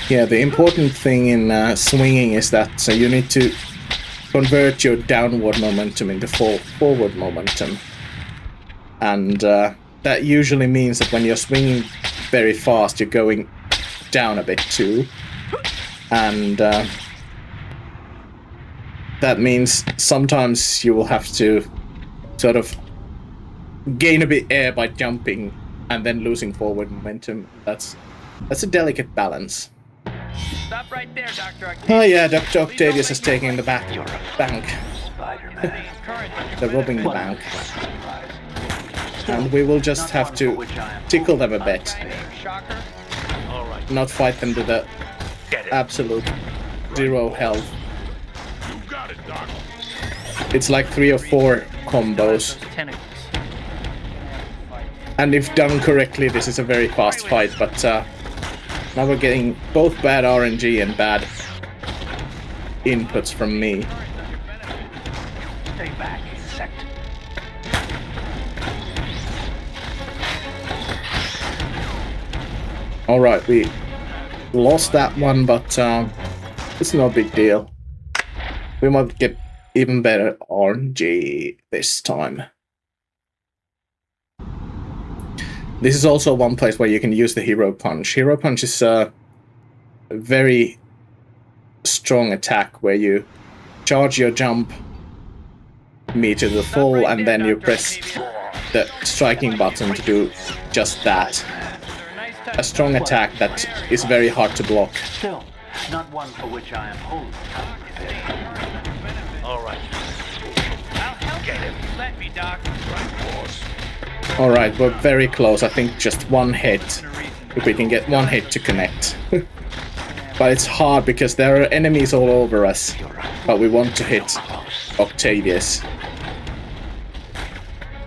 Yeah, the important thing in swinging is that you need to convert your downward momentum into forward momentum. And that usually means that when you're swinging very fast, you're going down a bit too. And that means sometimes you will have to sort of gain a bit air by jumping and then losing forward momentum. That's a delicate balance. Stop right there, Dr. Octavius. Oh yeah, Dr. Octavius is taking the bank. They're robbing the bank. And we will just have to tickle them a bit. Shocker. Not fight them to the absolute 0 health. It's like 3 or 4 combos. Those tentacles. And if done correctly, this is a very fast fight, but now we're getting both bad RNG and bad inputs from me. Stay back, insect. Alright, we lost that one, but it's no big deal. We might get even better RNG this time. This is also one place where you can use the Hero Punch. Hero Punch is a very strong attack where you charge your jump meter to the full and then you press the striking button to do just that. A strong attack that is very hard to block. Still, not one for which I am wholly confident. All right. I'll help you. Let me, Doc. Alright, we're very close. I think just one hit. If we can get one hit to connect. But it's hard because there are enemies all over us. But we want to hit Octavius.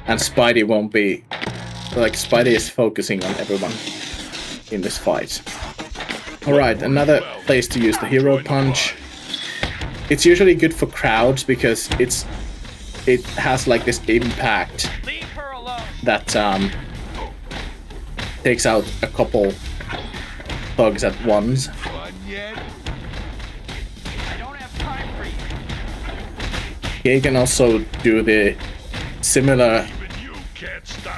And Spidey won't be... Like, Spidey is focusing on everyone in this fight. Alright, another place to use the Hero Punch. It's usually good for crowds because it has like this impact that takes out a couple thugs at once. You can also do the similar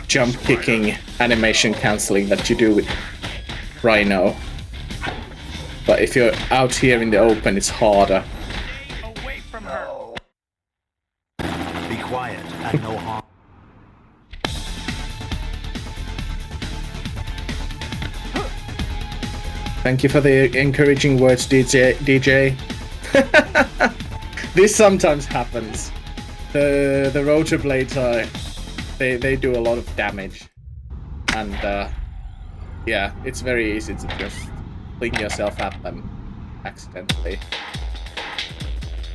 jump kicking animation cancelling that you do with Rhino. But if you're out here in the open, it's harder. Away from her. Be quiet and no harm. Thank you for the encouraging words, DJ. This sometimes happens. The rotor blades are... They do a lot of damage. And, yeah, it's very easy to just fling yourself at them accidentally.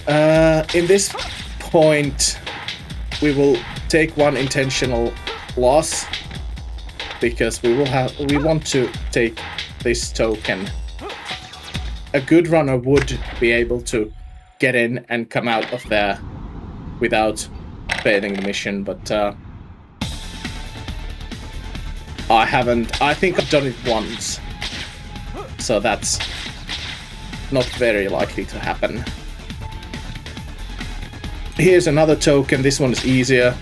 In this point, we will take one intentional loss because we want to take this token. A good runner would be able to get in and come out of there without failing the mission, but I haven't. I think I've done it once, so that's not very likely to happen. Here's another token. This one is easier.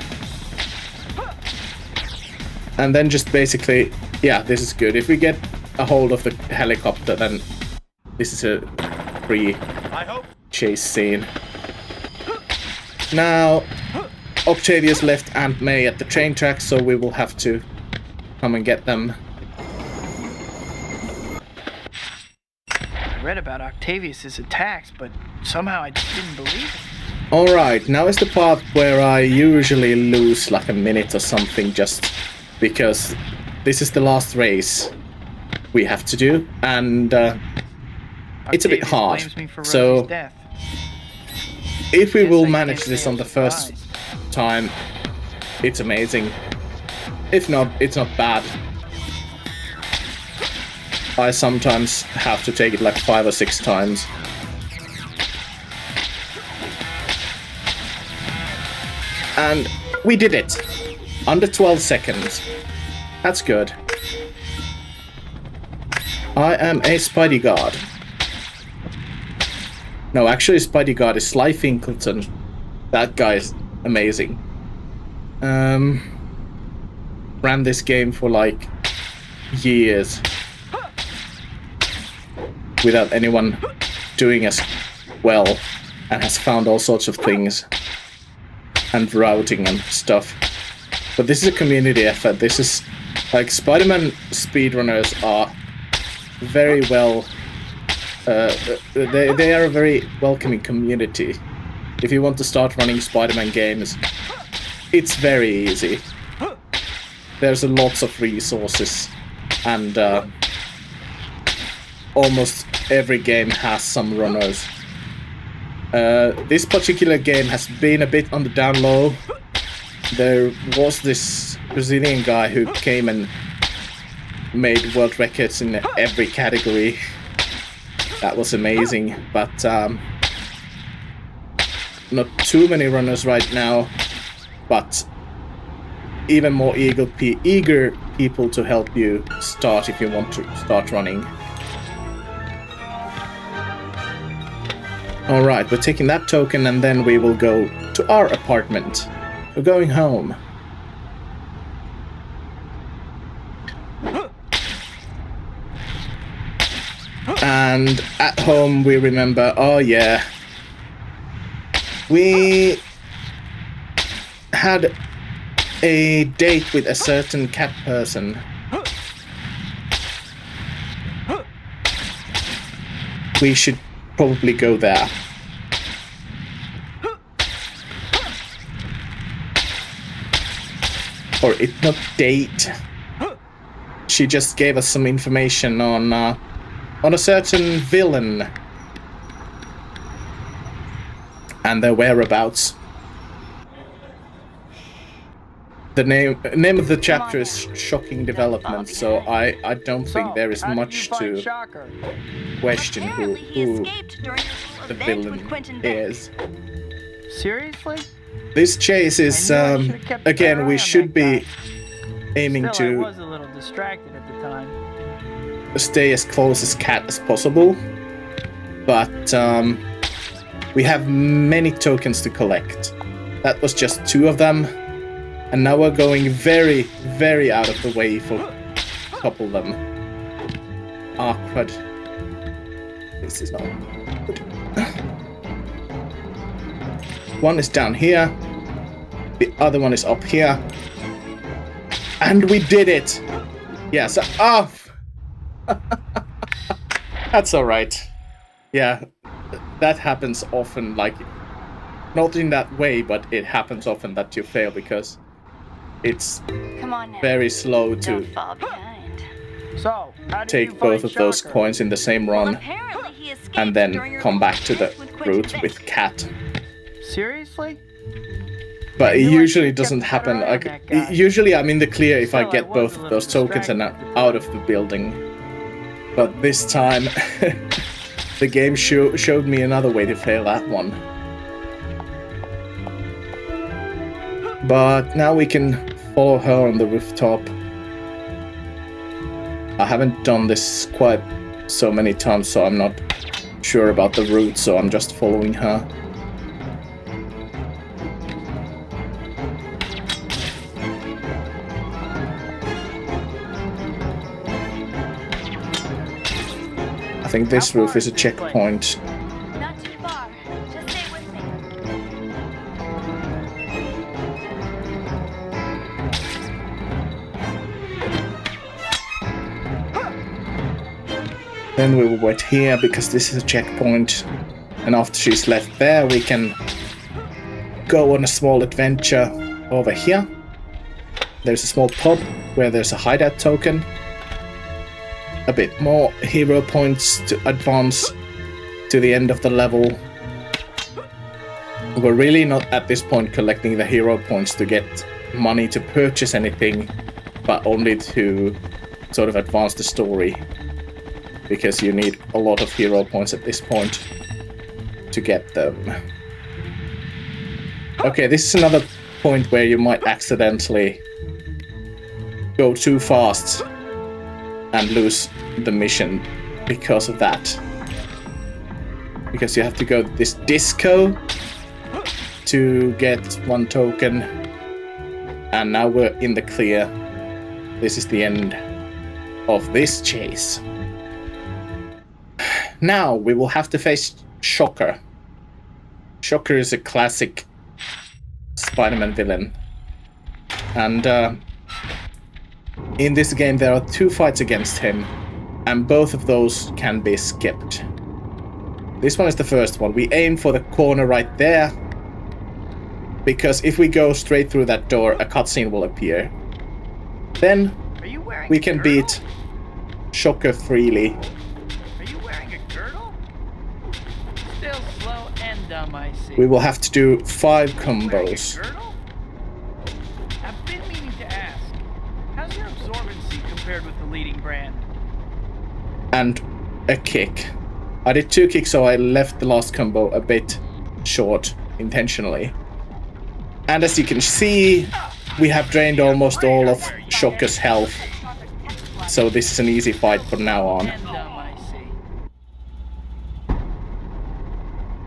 And then just basically, yeah, this is good. If we get a hold of the helicopter, then this is a free chase scene. Now, Octavius left Aunt May at the train tracks, so we will have to come and get them. I read about Octavius's attacks, but somehow I just didn't believe it. Alright, now is the part where I usually lose like a minute or something just because this is the last race we have to do, and it's a bit hard. So if we will manage this on the first time, it's amazing. If not, it's not bad. I sometimes have to take it like 5 or 6 times. And we did it! Under 12 seconds. That's good. I am a Spidey Guard. No, actually Spidey Guard is Sly Finkleton. That guy is amazing. Ran this game for like years without anyone doing as well, and has found all sorts of things and routing and stuff. But this is a community effort. This is like Spider-Man speedrunners are very well. They are a very welcoming community. If you want to start running Spider-Man games, it's very easy. There's lots of resources, and almost every game has some runners. This particular game has been a bit on the down low. There was this Brazilian guy who came and made world records in every category. That was amazing, but not too many runners right now. But even more eager people to help you start if you want to start running. Alright, we're taking that token and then we will go to our apartment. We're going home. And at home we remember, oh yeah, we had a date with a certain cat person. We should probably go there. Or it's not date. She just gave us some information on a certain villain and their whereabouts. The name of the chapter is Shocking Development, so I don't think there is much to question who the villain is. Seriously? This chase is, again, we should be aiming Still, I to was a little distracted at the time. stay as close as cat as possible, but we have many tokens to collect. That was just 2 of them, and now we're going very, very out of the way for a couple of them. Ah, crud. This is not good. One is down here, the other one is up here, and we did it! Yes, that's alright. Yeah, that happens often, like, not in that way, but it happens often that you fail because it's Come on now. very slow Don't to fall behind. So, how did take you both find of those Shocker? coins in the same Well, run apparently he escaped and then during your come back to the test with Quentin route Beck. with cat. Seriously? But it knew I usually should've doesn't kept a better happen. eye on Like, that guy. usually I'm in the clear if I Still, I get was both a of little those tokens and I'm distracted. out of the building. But this time, the game showed me another way to fail that one. But now we can follow her on the rooftop. I haven't done this quite so many times, so I'm not sure about the route, so I'm just following her. I think this How roof far is a is this checkpoint. Not too far. Just stay with me. Then we will wait here because this is a checkpoint. And after she's left there, we can go on a small adventure over here. There's a small pub where there's a hideout token. A bit more hero points to advance to the end of the level. We're really not at this point collecting the hero points to get money to purchase anything, but only to sort of advance the story. Because you need a lot of hero points at this point to get them. Okay, this is another point where you might accidentally go too fast and lose the mission because of that. Because you have to go to this disco to get 1 token. And now we're in the clear. This is the end of this chase. Now we will have to face Shocker. Shocker is a classic Spider-Man villain. And in this game there are 2 fights against him, and both of those can be skipped. This one is the first one. We aim for the corner right there, because if we go straight through that door, a cutscene will appear. Then Are you wearing we a can girdle? beat Shocker freely. Are you wearing a girdle? Still slow and dumb, I see. We will have to do 5 Wearing a combos. girdle? I've been meaning to ask. How's your absorbency compared with the leading brand? And a kick. I did 2 kicks, so I left the last combo a bit short intentionally. And as you can see, we have drained almost all of Shocker's health, so this is an easy fight from now on. I see.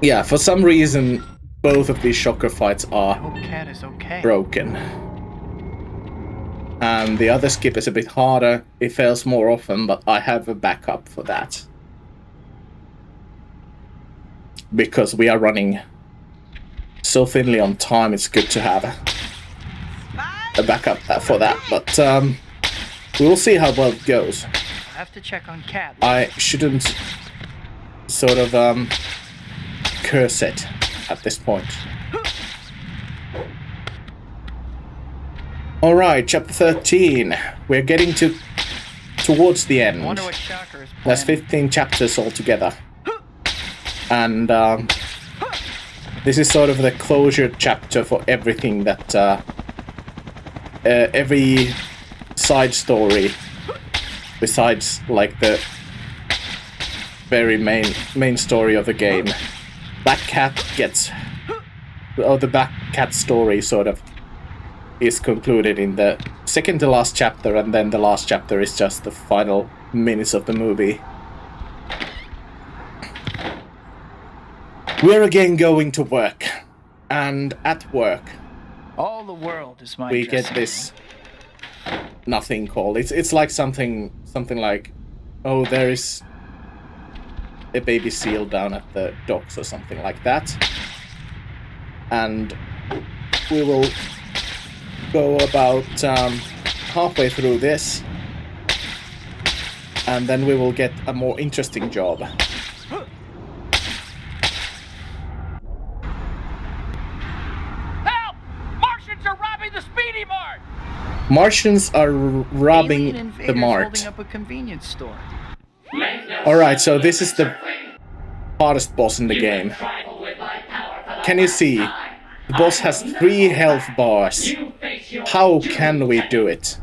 Yeah, for some reason, both of these Shocker fights are Hope Cat is okay. broken. And the other skip is a bit harder. It fails more often, but I have a backup for that. Because we are running so thinly on time, it's good to have a backup for that. But we will see how well it goes. I have to check on Cat. I shouldn't sort of curse it at this point. Alright, chapter 13. We're getting towards the end. I wonder what Shocker is There's planning. 15 chapters altogether. And this is sort of the closure chapter for everything that every side story besides like the very main story of the game. Black Cat gets the Black Cat story sort of is concluded in the second to last chapter, and then the last chapter is just the final minutes of the movie. We're again going to work, and at work All the world is my we get dressing this nothing called. It's like something like, oh, there is a baby seal down at the docks or something like that, and we will go about halfway through this, and then we will get a more interesting job. Help! Martians are robbing the Speedy Mart! Martians are robbing Alien the invaders mart. holding up a convenience store. Alright, so this is the hardest boss in the game. Can you see? The boss has 3 health bars. How can we do it?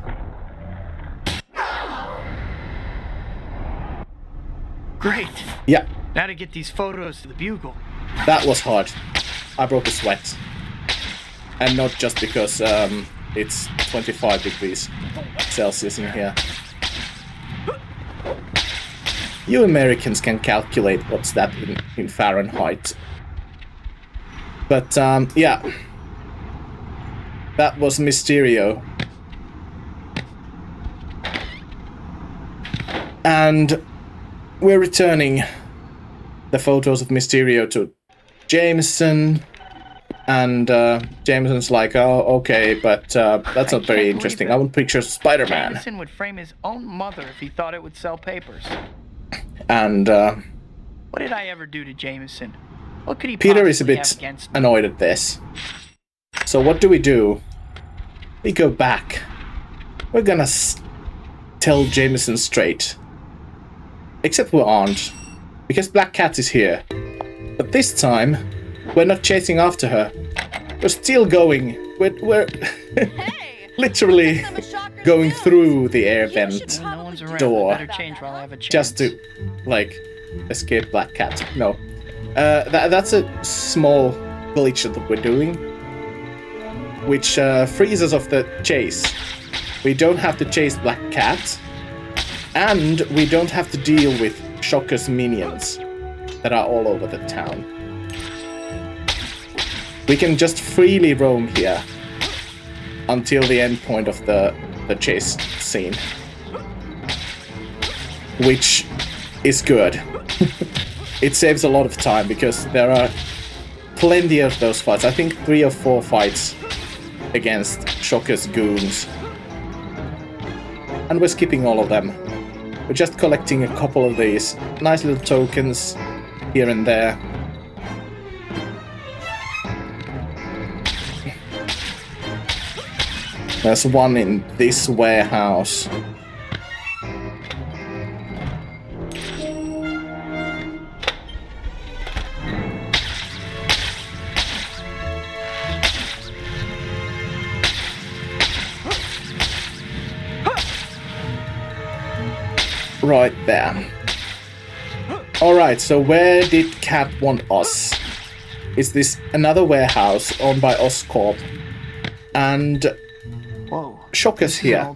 Great. Yeah, Now to get these photos to the Bugle. that was hard. I broke a sweat. And not just because it's 25 degrees Celsius in here. You Americans can calculate what's that in Fahrenheit. But yeah, that was Mysterio. And we're returning the photos of Mysterio to Jameson. And Jameson's like, oh, okay, but that's not very interesting. I want pictures of Spider-Man. Jameson would frame his own mother if he thought it would sell papers. And What did I ever do to Jameson? What could he Peter is a possibly bit have against me? annoyed at this. So what do? We go back. We're gonna tell Jameson straight. Except we aren't. Because Black Cat is here. But this time, we're not chasing after her. We're still going. We're literally going through the air vent No one's around. door. I better change while I have a chance. just to, like, escape Black Cat. No. That's a small glitch that we're doing, which frees us of the chase. We don't have to chase Black Cat, and we don't have to deal with Shocker's minions that are all over the town. We can just freely roam here until the end point of the chase scene, which is good. It saves a lot of time because there are plenty of those fights. I think 3 or 4 fights against Shocker's goons. And we're skipping all of them. We're just collecting a couple of these nice little tokens here and there. There's one in this warehouse. Right there. Alright, so where did Cat want us? Is this another warehouse owned by Oscorp? And Whoa. shockers here.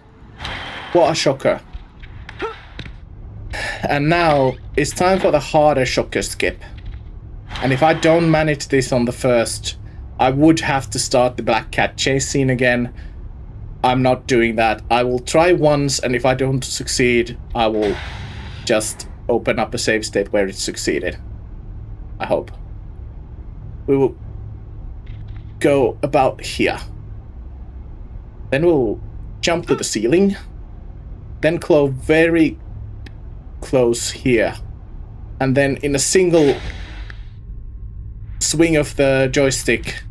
What a shocker. And now it's time for the harder shocker skip. And if I don't manage this on the first, I would have to start the black cat chase scene again. I'm not doing that. I will try once, and if I don't succeed, I will just open up a save state where it succeeded. I hope. We will go about here. Then we'll jump to the ceiling. Then go very close here. And then in a single swing of the joystick,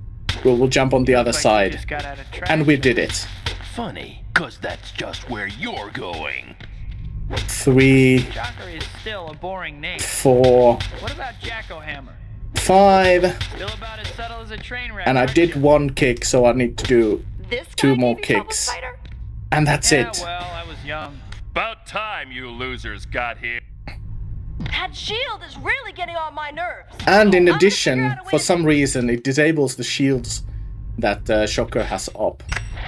we'll jump on the other side. And we did it. Funny, cause that's just where you're going. 3, Shocker is still a boring name. 4, What about Jacko-Hammer? 5, Still about as subtle as a train wreck. and I aren't did you? 1 kick, so I need to do This 2 guy more gave you trouble, kicks. Spider? And that's Yeah, it. well, I was young. About time you losers got here. That shield is really getting on my nerves. And in I'm gonna addition, figure out a way for to some make- reason, it disables the shields that Shocker has up.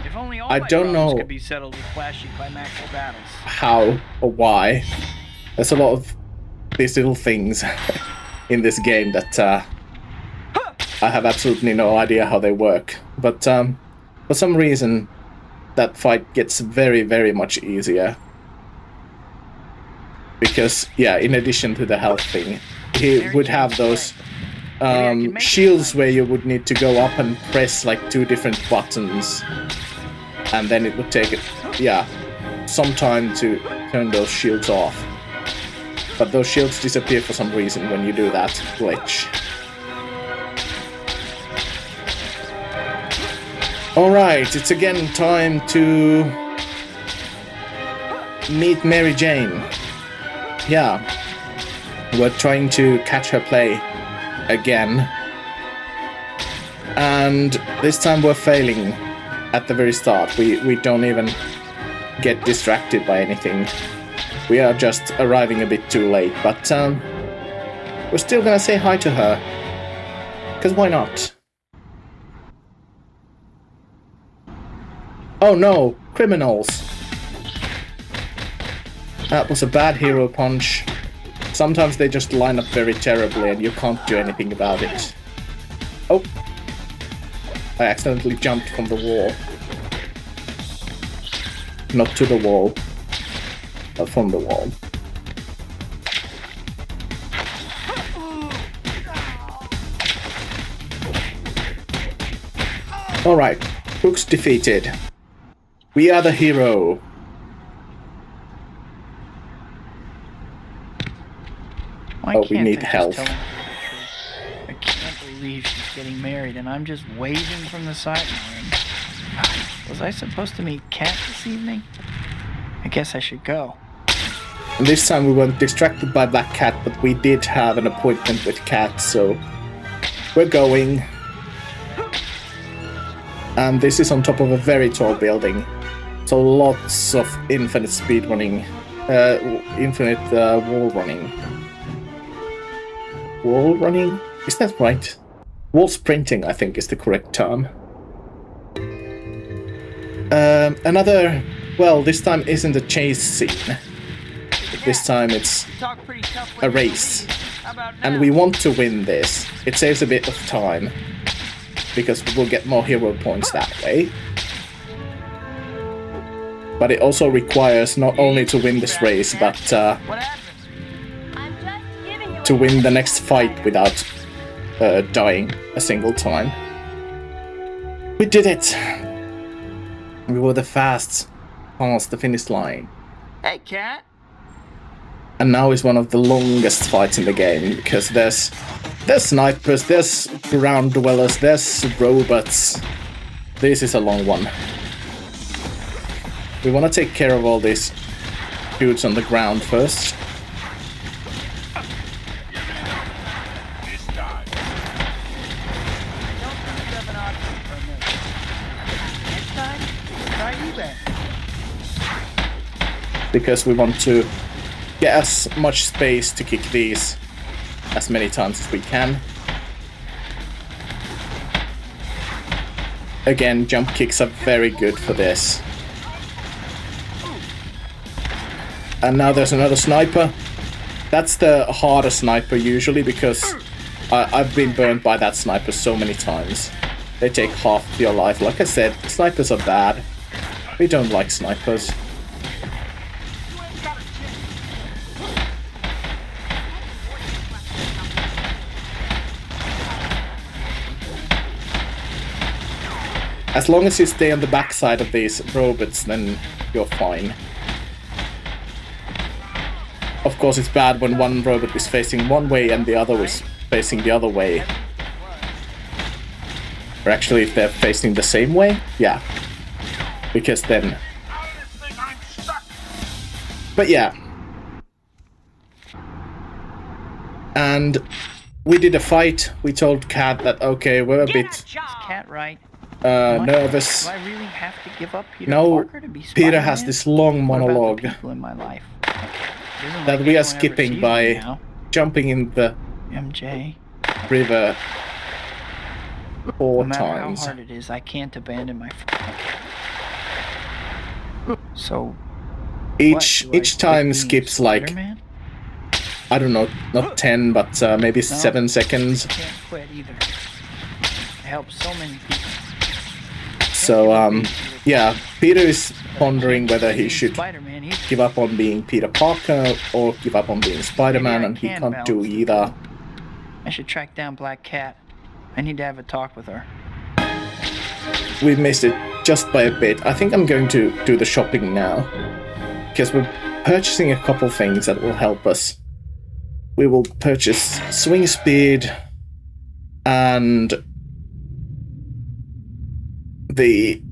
If only all I my don't problems know could be settled with flashy climactic battles. How or why. There's a lot of these little things in this game that I have absolutely no idea how they work. But for some reason, that fight gets very, very much easier. Because, yeah, in addition to the health thing, he would have those shields where you would need to go up and press like 2 different buttons. And then it would take, some time to turn those shields off. But those shields disappear for some reason when you do that glitch. Alright, it's again time to meet Mary Jane. Yeah, we're trying to catch her play again. And this time we're failing at the very start. We don't even get distracted by anything. We are just arriving a bit too late, but we're still gonna say hi to her. Because why not? Oh no, criminals! That was a bad hero punch. Sometimes they just line up very terribly and you can't do anything about it. Oh! I accidentally jumped from the wall. Not to the wall, but from the wall. Alright, Hook's defeated. We are the hero. Why Oh, we can't need I just health. tell him the truth? I can't believe she's getting married and I'm just waving from the sideline. Was I supposed to meet Kat this evening? I guess I should go. And this time we weren't distracted by Black Cat, but we did have an appointment with Cat, so we're going. And this is on top of a very tall building, so lots of infinite speedrunning, infinite wall running. Wall running? Is that right? Wall sprinting, I think, is the correct term. Another, well, this time isn't a chase scene. This time it's a race. And we want to win this. It saves a bit of time, because we'll get more hero points that way. But it also requires not only to win this race, but to win the next fight without dying a single time. We did it! We were the fast past the finish line. Hey, Kat. And now is one of the longest fights in the game, because there's snipers, there's ground dwellers, there's robots. This is a long one. We want to take care of all these dudes on the ground first. Because we want to get as much space to kick these as many times as we can. again, jump kicks are very good for this. And now there's another sniper. That's the harder sniper usually, because I've been burned by that sniper so many times. They take half of your life. Like I said, snipers are bad. We don't like snipers. As long as you stay on the backside of these robots, then you're fine. Of course, it's bad when one robot is facing one way and the other is facing the other way. Or actually, if they're facing the same way, yeah. Because then... But yeah. And we did a fight. We told Cat that, okay, we're a bit... Cat right? nervous. Do I really have to give up Peter No, Parker to be Peter Spider-Man? has this long monologue What about the people in my life? Isn't that like we are anyone ever skipping sees by me now. jumping in the MJ. river No 4 matter times. how hard it is, I can't abandon my. So. Each what, do I time quit being skips like, Spider-Man? I don't know, not 10, but maybe 7 seconds. I can't quit either. I help so many people. So yeah, Peter is pondering whether he should Spider-Man, he's give up on being Peter Parker or give up on being Spider-Man, and he can't do either. I should track down Black Cat. I need to have a talk with her. We missed it just by a bit. I think I'm going to do the shopping now, because we're purchasing a couple things that will help us. We will purchase swing speed and the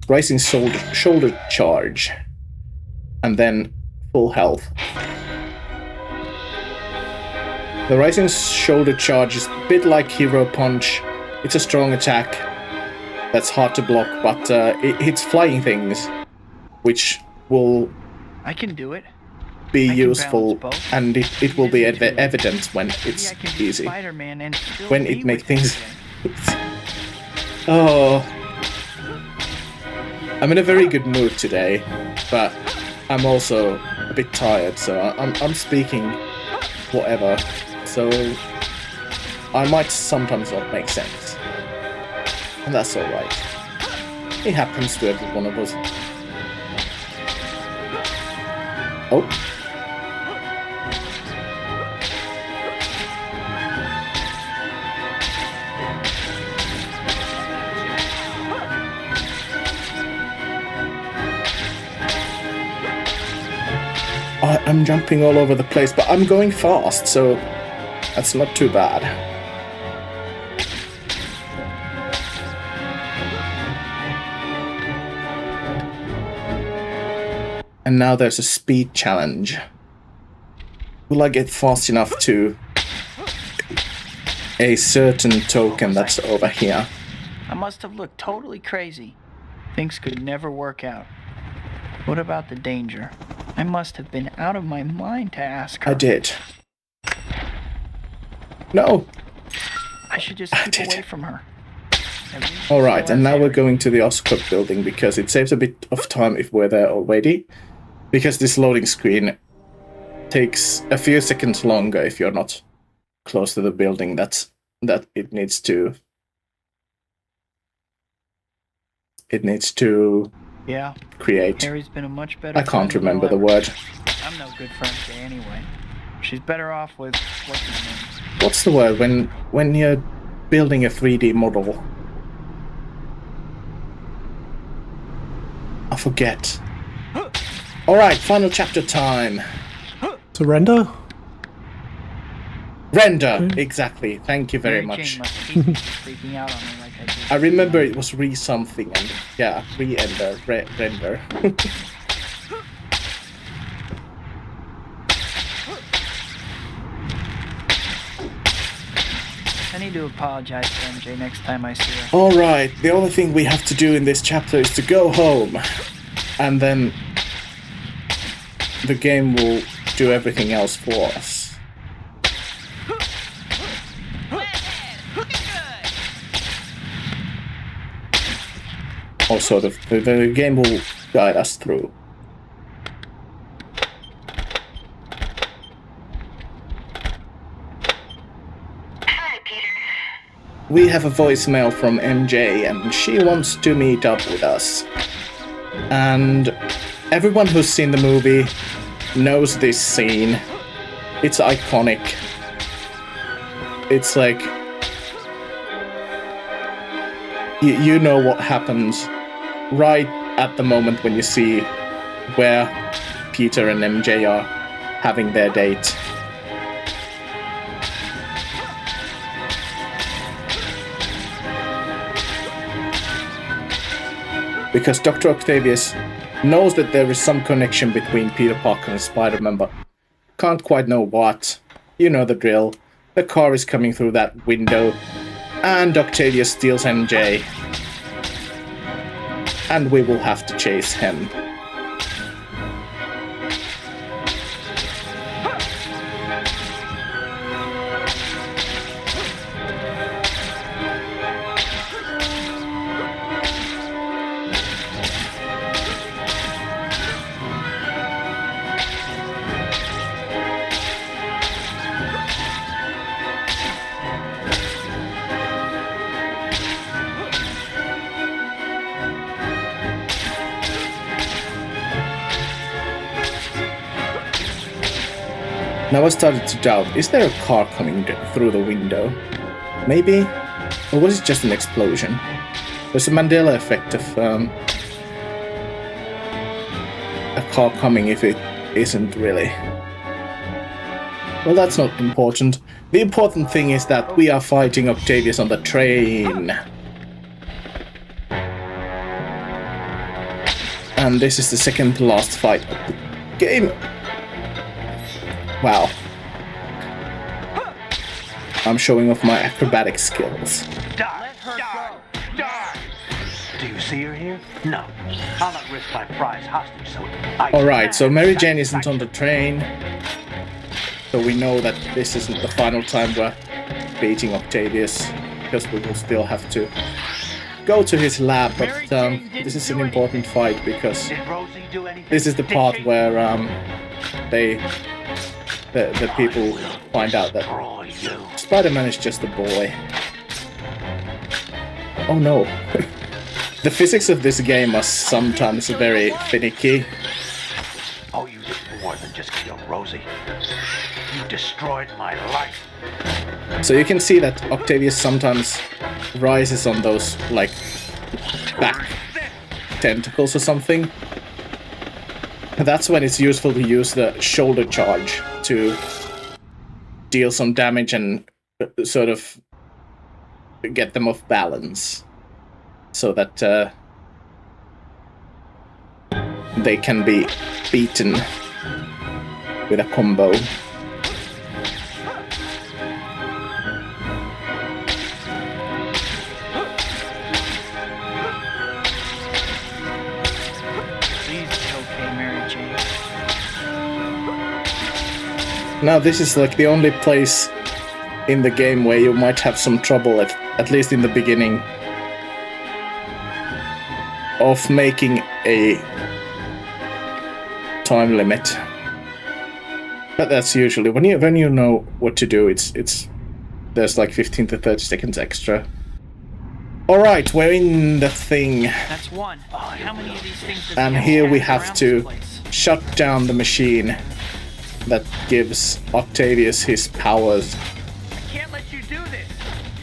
rising shoulder charge, and then full health. The rising shoulder charge is a bit like Hero Punch. It's a strong attack that's hard to block, but it hits flying things, which will I can do it. be I can useful, balance both. and it will be evident when Maybe it's I can be easy. Spider-Man and still When be it makes with things... MJ. Oh... I'm in a very good mood today, but I'm also a bit tired, so I'm speaking whatever, so I might sometimes not make sense. And that's alright. It happens to every one of us. Oh. I'm jumping all over the place, but I'm going fast, so that's not too bad. And now there's a speed challenge. Will I get fast enough to a certain token that's over here? I must have looked totally crazy. Things could never work out. What about the danger? I must have been out of my mind to ask her. I did. No! I should just I keep did. away from her. Alright, and now we're going to the Oscorp building because it saves a bit of time if we're there already. Because this loading screen takes a few seconds longer if you're not close to the building that it needs to... Yeah. create. Harry's been a much better I can't friend than remember the ever. word. I'm no good friend to anyway. She's better off with what's his name. What's the word when you're building a 3D model? I forget. Alright, final chapter time. Surrender? Render! Exactly. Thank you very Mary much. Jane must hate me for freaking out on me like I did. I remember it was re-something, and yeah, re-ender, render. I need to apologize to MJ next time I see her. Alright, the only thing we have to do in this chapter is to go home. And then the game will do everything else for us. or sort of the game will guide us through. Hi, Peter. We have a voicemail from MJ, and she wants to meet up with us. And everyone who's seen the movie knows this scene. It's iconic. It's like you know what happens right at the moment when you see where Peter and MJ are having their date. Because Dr. Octavius knows that there is some connection between Peter Parker and Spider-Man, but can't quite know what. You know the drill. The car is coming through that window, and Octavius steals MJ. And we will have to chase him. Now I started to doubt, is there a car coming through the window? Maybe? Or was it just an explosion? There's a Mandela effect of a car coming if it isn't really. Well, that's not important. The important thing is that we are fighting Octavius on the train. And this is the second to last fight of the game. Wow. I'm showing off my acrobatic skills. Die! Do you see her here? No. I'll not risk my prize hostage, so Alright, so Mary Jane isn't on the train. So we know that this isn't the final time we're beating Octavius, because we will still have to go to his lab, but this is an important fight because this is the part where the people find out that Spider-Man is just a boy. Oh no. The physics of this game are sometimes very finicky. Oh, you did more than just kill Rosie. You destroyed my life. So you can see that Octavius sometimes rises on those, like, back tentacles or something. That's when it's useful to use the shoulder charge to deal some damage and sort of get them off balance, so that they can be beaten with a combo. Now this is like the only place in the game where you might have some trouble, at least in the beginning, of making a time limit. But that's usually when you know what to do. It's there's like 15 to 30 seconds extra. All right, we're in the thing. That's one. How many of these things does and here we have to shut down the machine that gives Octavius his powers. I can't let you do this.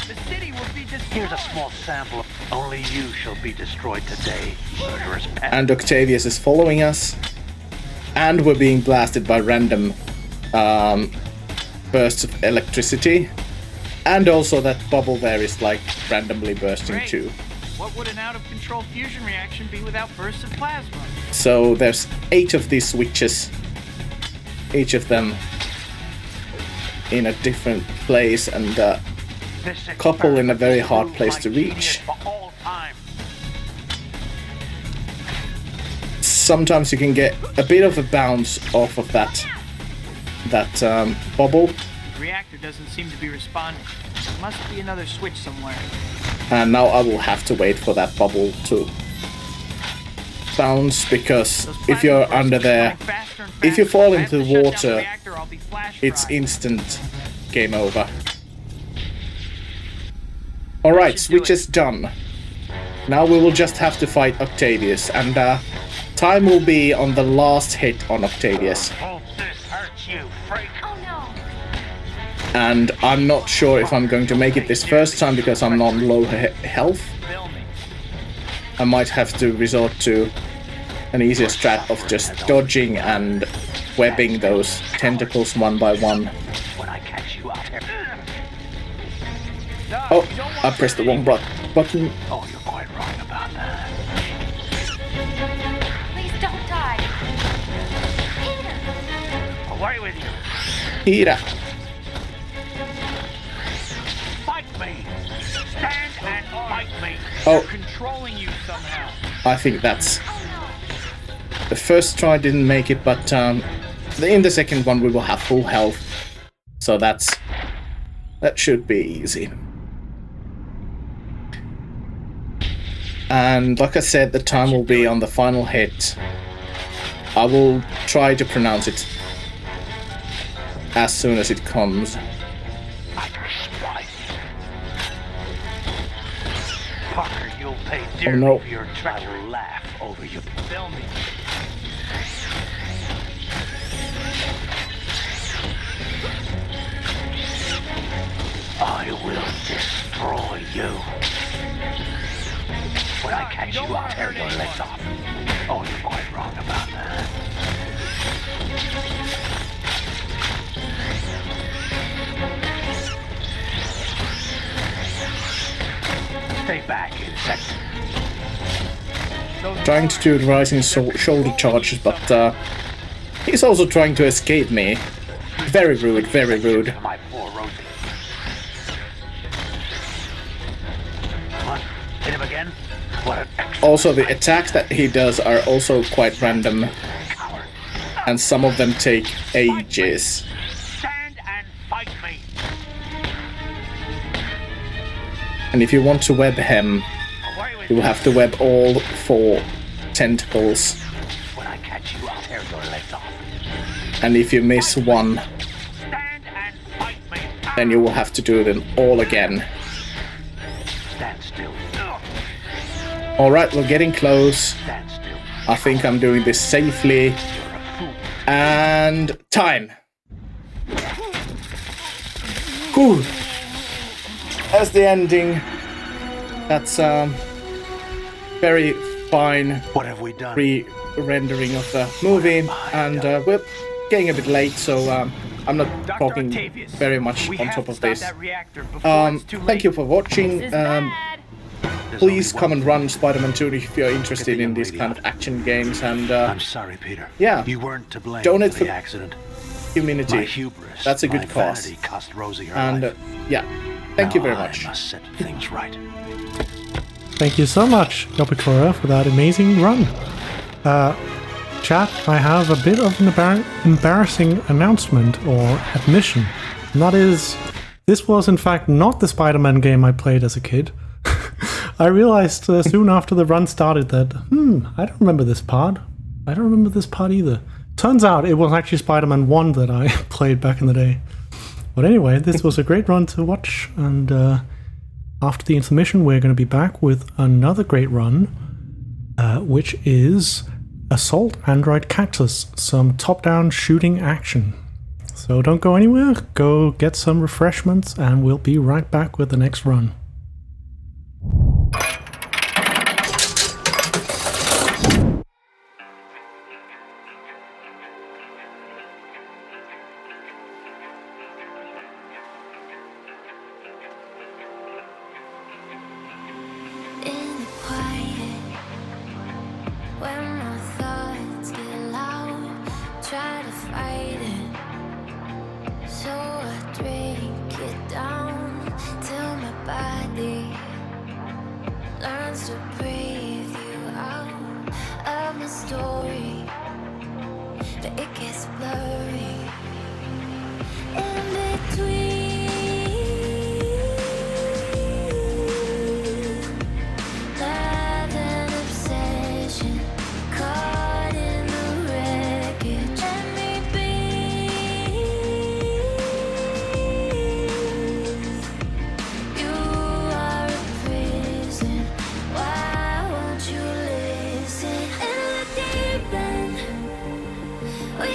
The city will be destroyed. Here's a small sample. Only you shall be destroyed today, murderous pest. And Octavius is following us, and we're being blasted by random bursts of electricity, and also that bubble there is like randomly bursting too. What would an out-of-control fusion reaction be without bursts of plasma? So there's 8 of these switches, each of them in a different place, and a couple in a very hard place to reach. Sometimes you can get a bit of a bounce off of that bubble. The reactor doesn't seem to be responding. There must be another switch somewhere. And now I will have to wait for that bubble to bounce because if you're under there, if you fall into the water, it's instant game over. Alright, switch is done. Now we will just have to fight Octavius, and time will be on the last hit on Octavius. And I'm not sure if I'm going to make it this first time because I'm on low health. I might have to resort to an easier strat of just dodging and webbing those tentacles one by one. Oh, I pressed the wrong button. Oh, you're quite wrong about that. Please don't die. Peter! Away with you. Peter. Fight me. Stand and fight me. Oh, Controlling you somehow. I think that's... The first try didn't make it, but in the second one we will have full health. So that should be easy. And like I said, the time will be on the final hit. I will try to pronounce it as soon as it comes. Parker, you'll pay Oh dearly no. for your treachery. I will laugh over you. Fill me. I will destroy you. When I catch you, I'll tear your legs off. Oh, you're quite wrong about that. Stay back, insect. Trying to do the rising shoulder charges, but he's also trying to escape me. Very rude, very rude. My poor Rosie. Come on, hit him again. What an excellent Also, the attacks that he does are also quite random, and some of them take ages. stand and fight me. And if you want to web him, you will have to web all 4 tentacles. When I catch you, I'll tear your legs off. And if you miss one, Stand and fight me. then you will have to do them all again. Stand still. Alright, we're getting close. Stand still. I think I'm doing this safely. And time. Whew. That's the ending. That's very fine What have we done? re-rendering of the movie, and we're getting a bit late, so I'm not talking very much on top of this. Thank you for watching. Please come and run Spider-Man 2 if you're interested in these kind of action games, and I'm sorry, Peter. yeah, You weren't to blame donate for for the accident. QMUNITY. My hubris, That's a good my cause. vanity cost Rosie her And life. yeah, thank you Now very I much. must set things right. Thank you so much, JoppeKoira, for that amazing run. Chat, I have a bit of an embarrassing announcement or admission. And that is, this was in fact not the Spider-Man game I played as a kid. I realized soon after the run started that, I don't remember this part. I don't remember this part either. Turns out it was actually Spider-Man 1 that I played back in the day. But anyway, this was a great run to watch, and after the intermission we're going to be back with another great run, which is Assault Android Cactus, some top-down shooting action. So don't go anywhere, go get some refreshments, and we'll be right back with the next run. Bye.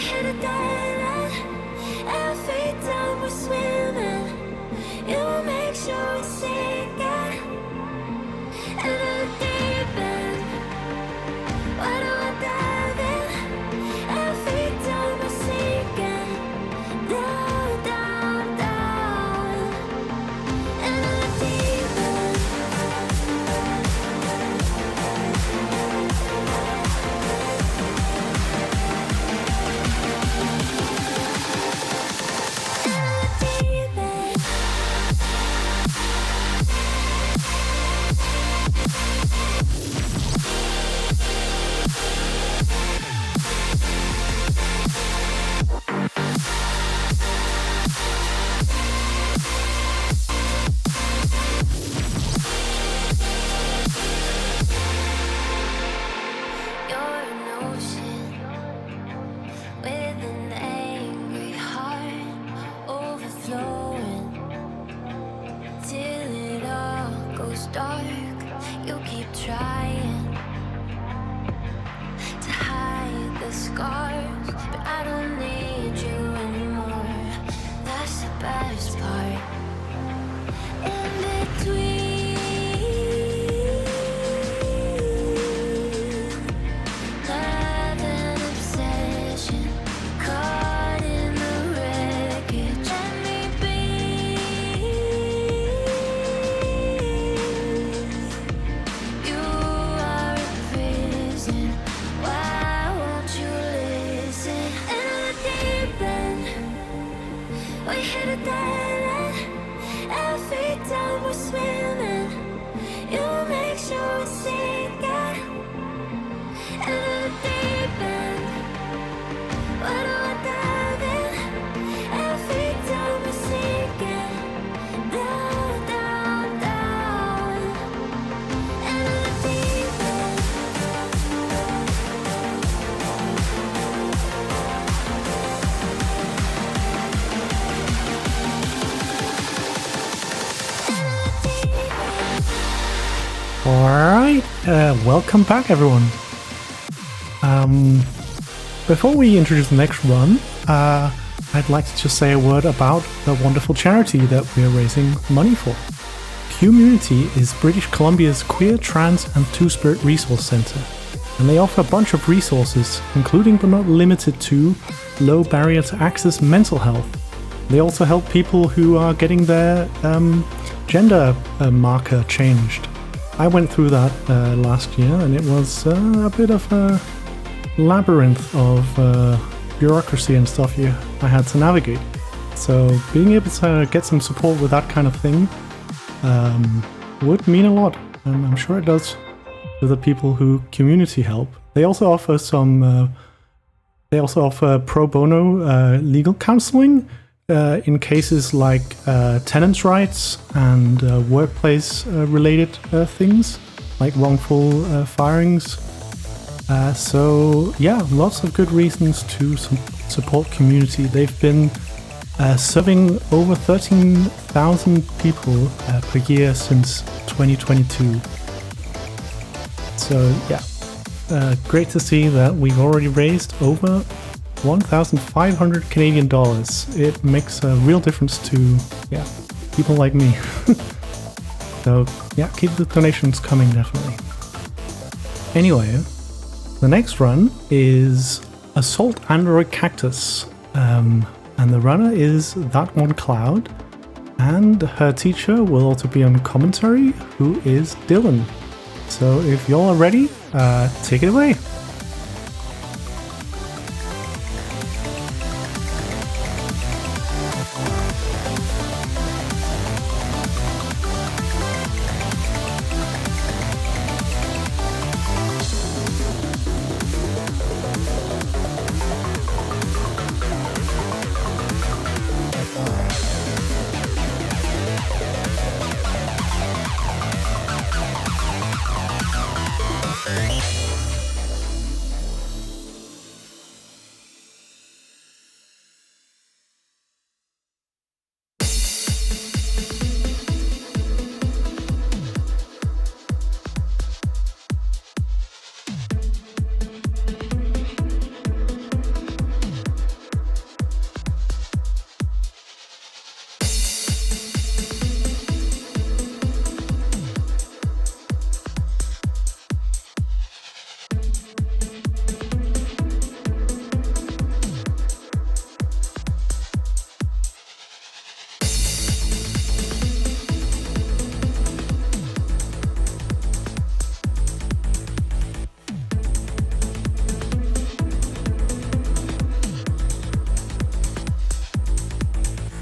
hit a dead end. Every time we're swimming, you make sure we sink it. And in the deep end, why do I dive in? Every time we're sinking, down, down, down. And in the deep end. Dark, you keep trying to hide the scars, but I don't need you anymore. That's the best part. In between love and obsession, caught in the wreckage. Let me be. You are a prison. Why won't you listen? In the deep end, we hit a dead end. Every time we're swimming, you make sure we sink it. And in the deep end, why do I dive in? Every time we're sinking, down, down, down. And in the deep end. Alright, welcome back everyone. Before we introduce the next run, I'd like to just say a word about the wonderful charity that we're raising money for. QMUNITY is British Columbia's queer, trans and two-spirit resource centre, and they offer a bunch of resources, including but not limited to low barrier to access mental health. They also help people who are getting their gender marker changed. I went through that last year, and it was a bit of a labyrinth of bureaucracy and stuff I had to navigate. So being able to get some support with that kind of thing would mean a lot, and I'm sure it does to the people who QMUNITY help. They also offer pro bono legal counseling in cases like tenants' rights and workplace related things like wrongful firings. So yeah, lots of good reasons to support QMUNITY. They've been serving over 13,000 people per year since 2022. So yeah, great to see that we've already raised over 1,500 Canadian dollars. It makes a real difference to people like me. So yeah, keep the donations coming, definitely. Anyway, the next run is Assault Android Cactus, and the runner is That One Cloud, and her teacher will also be on commentary, who is Dylan. So if y'all are ready, take it away.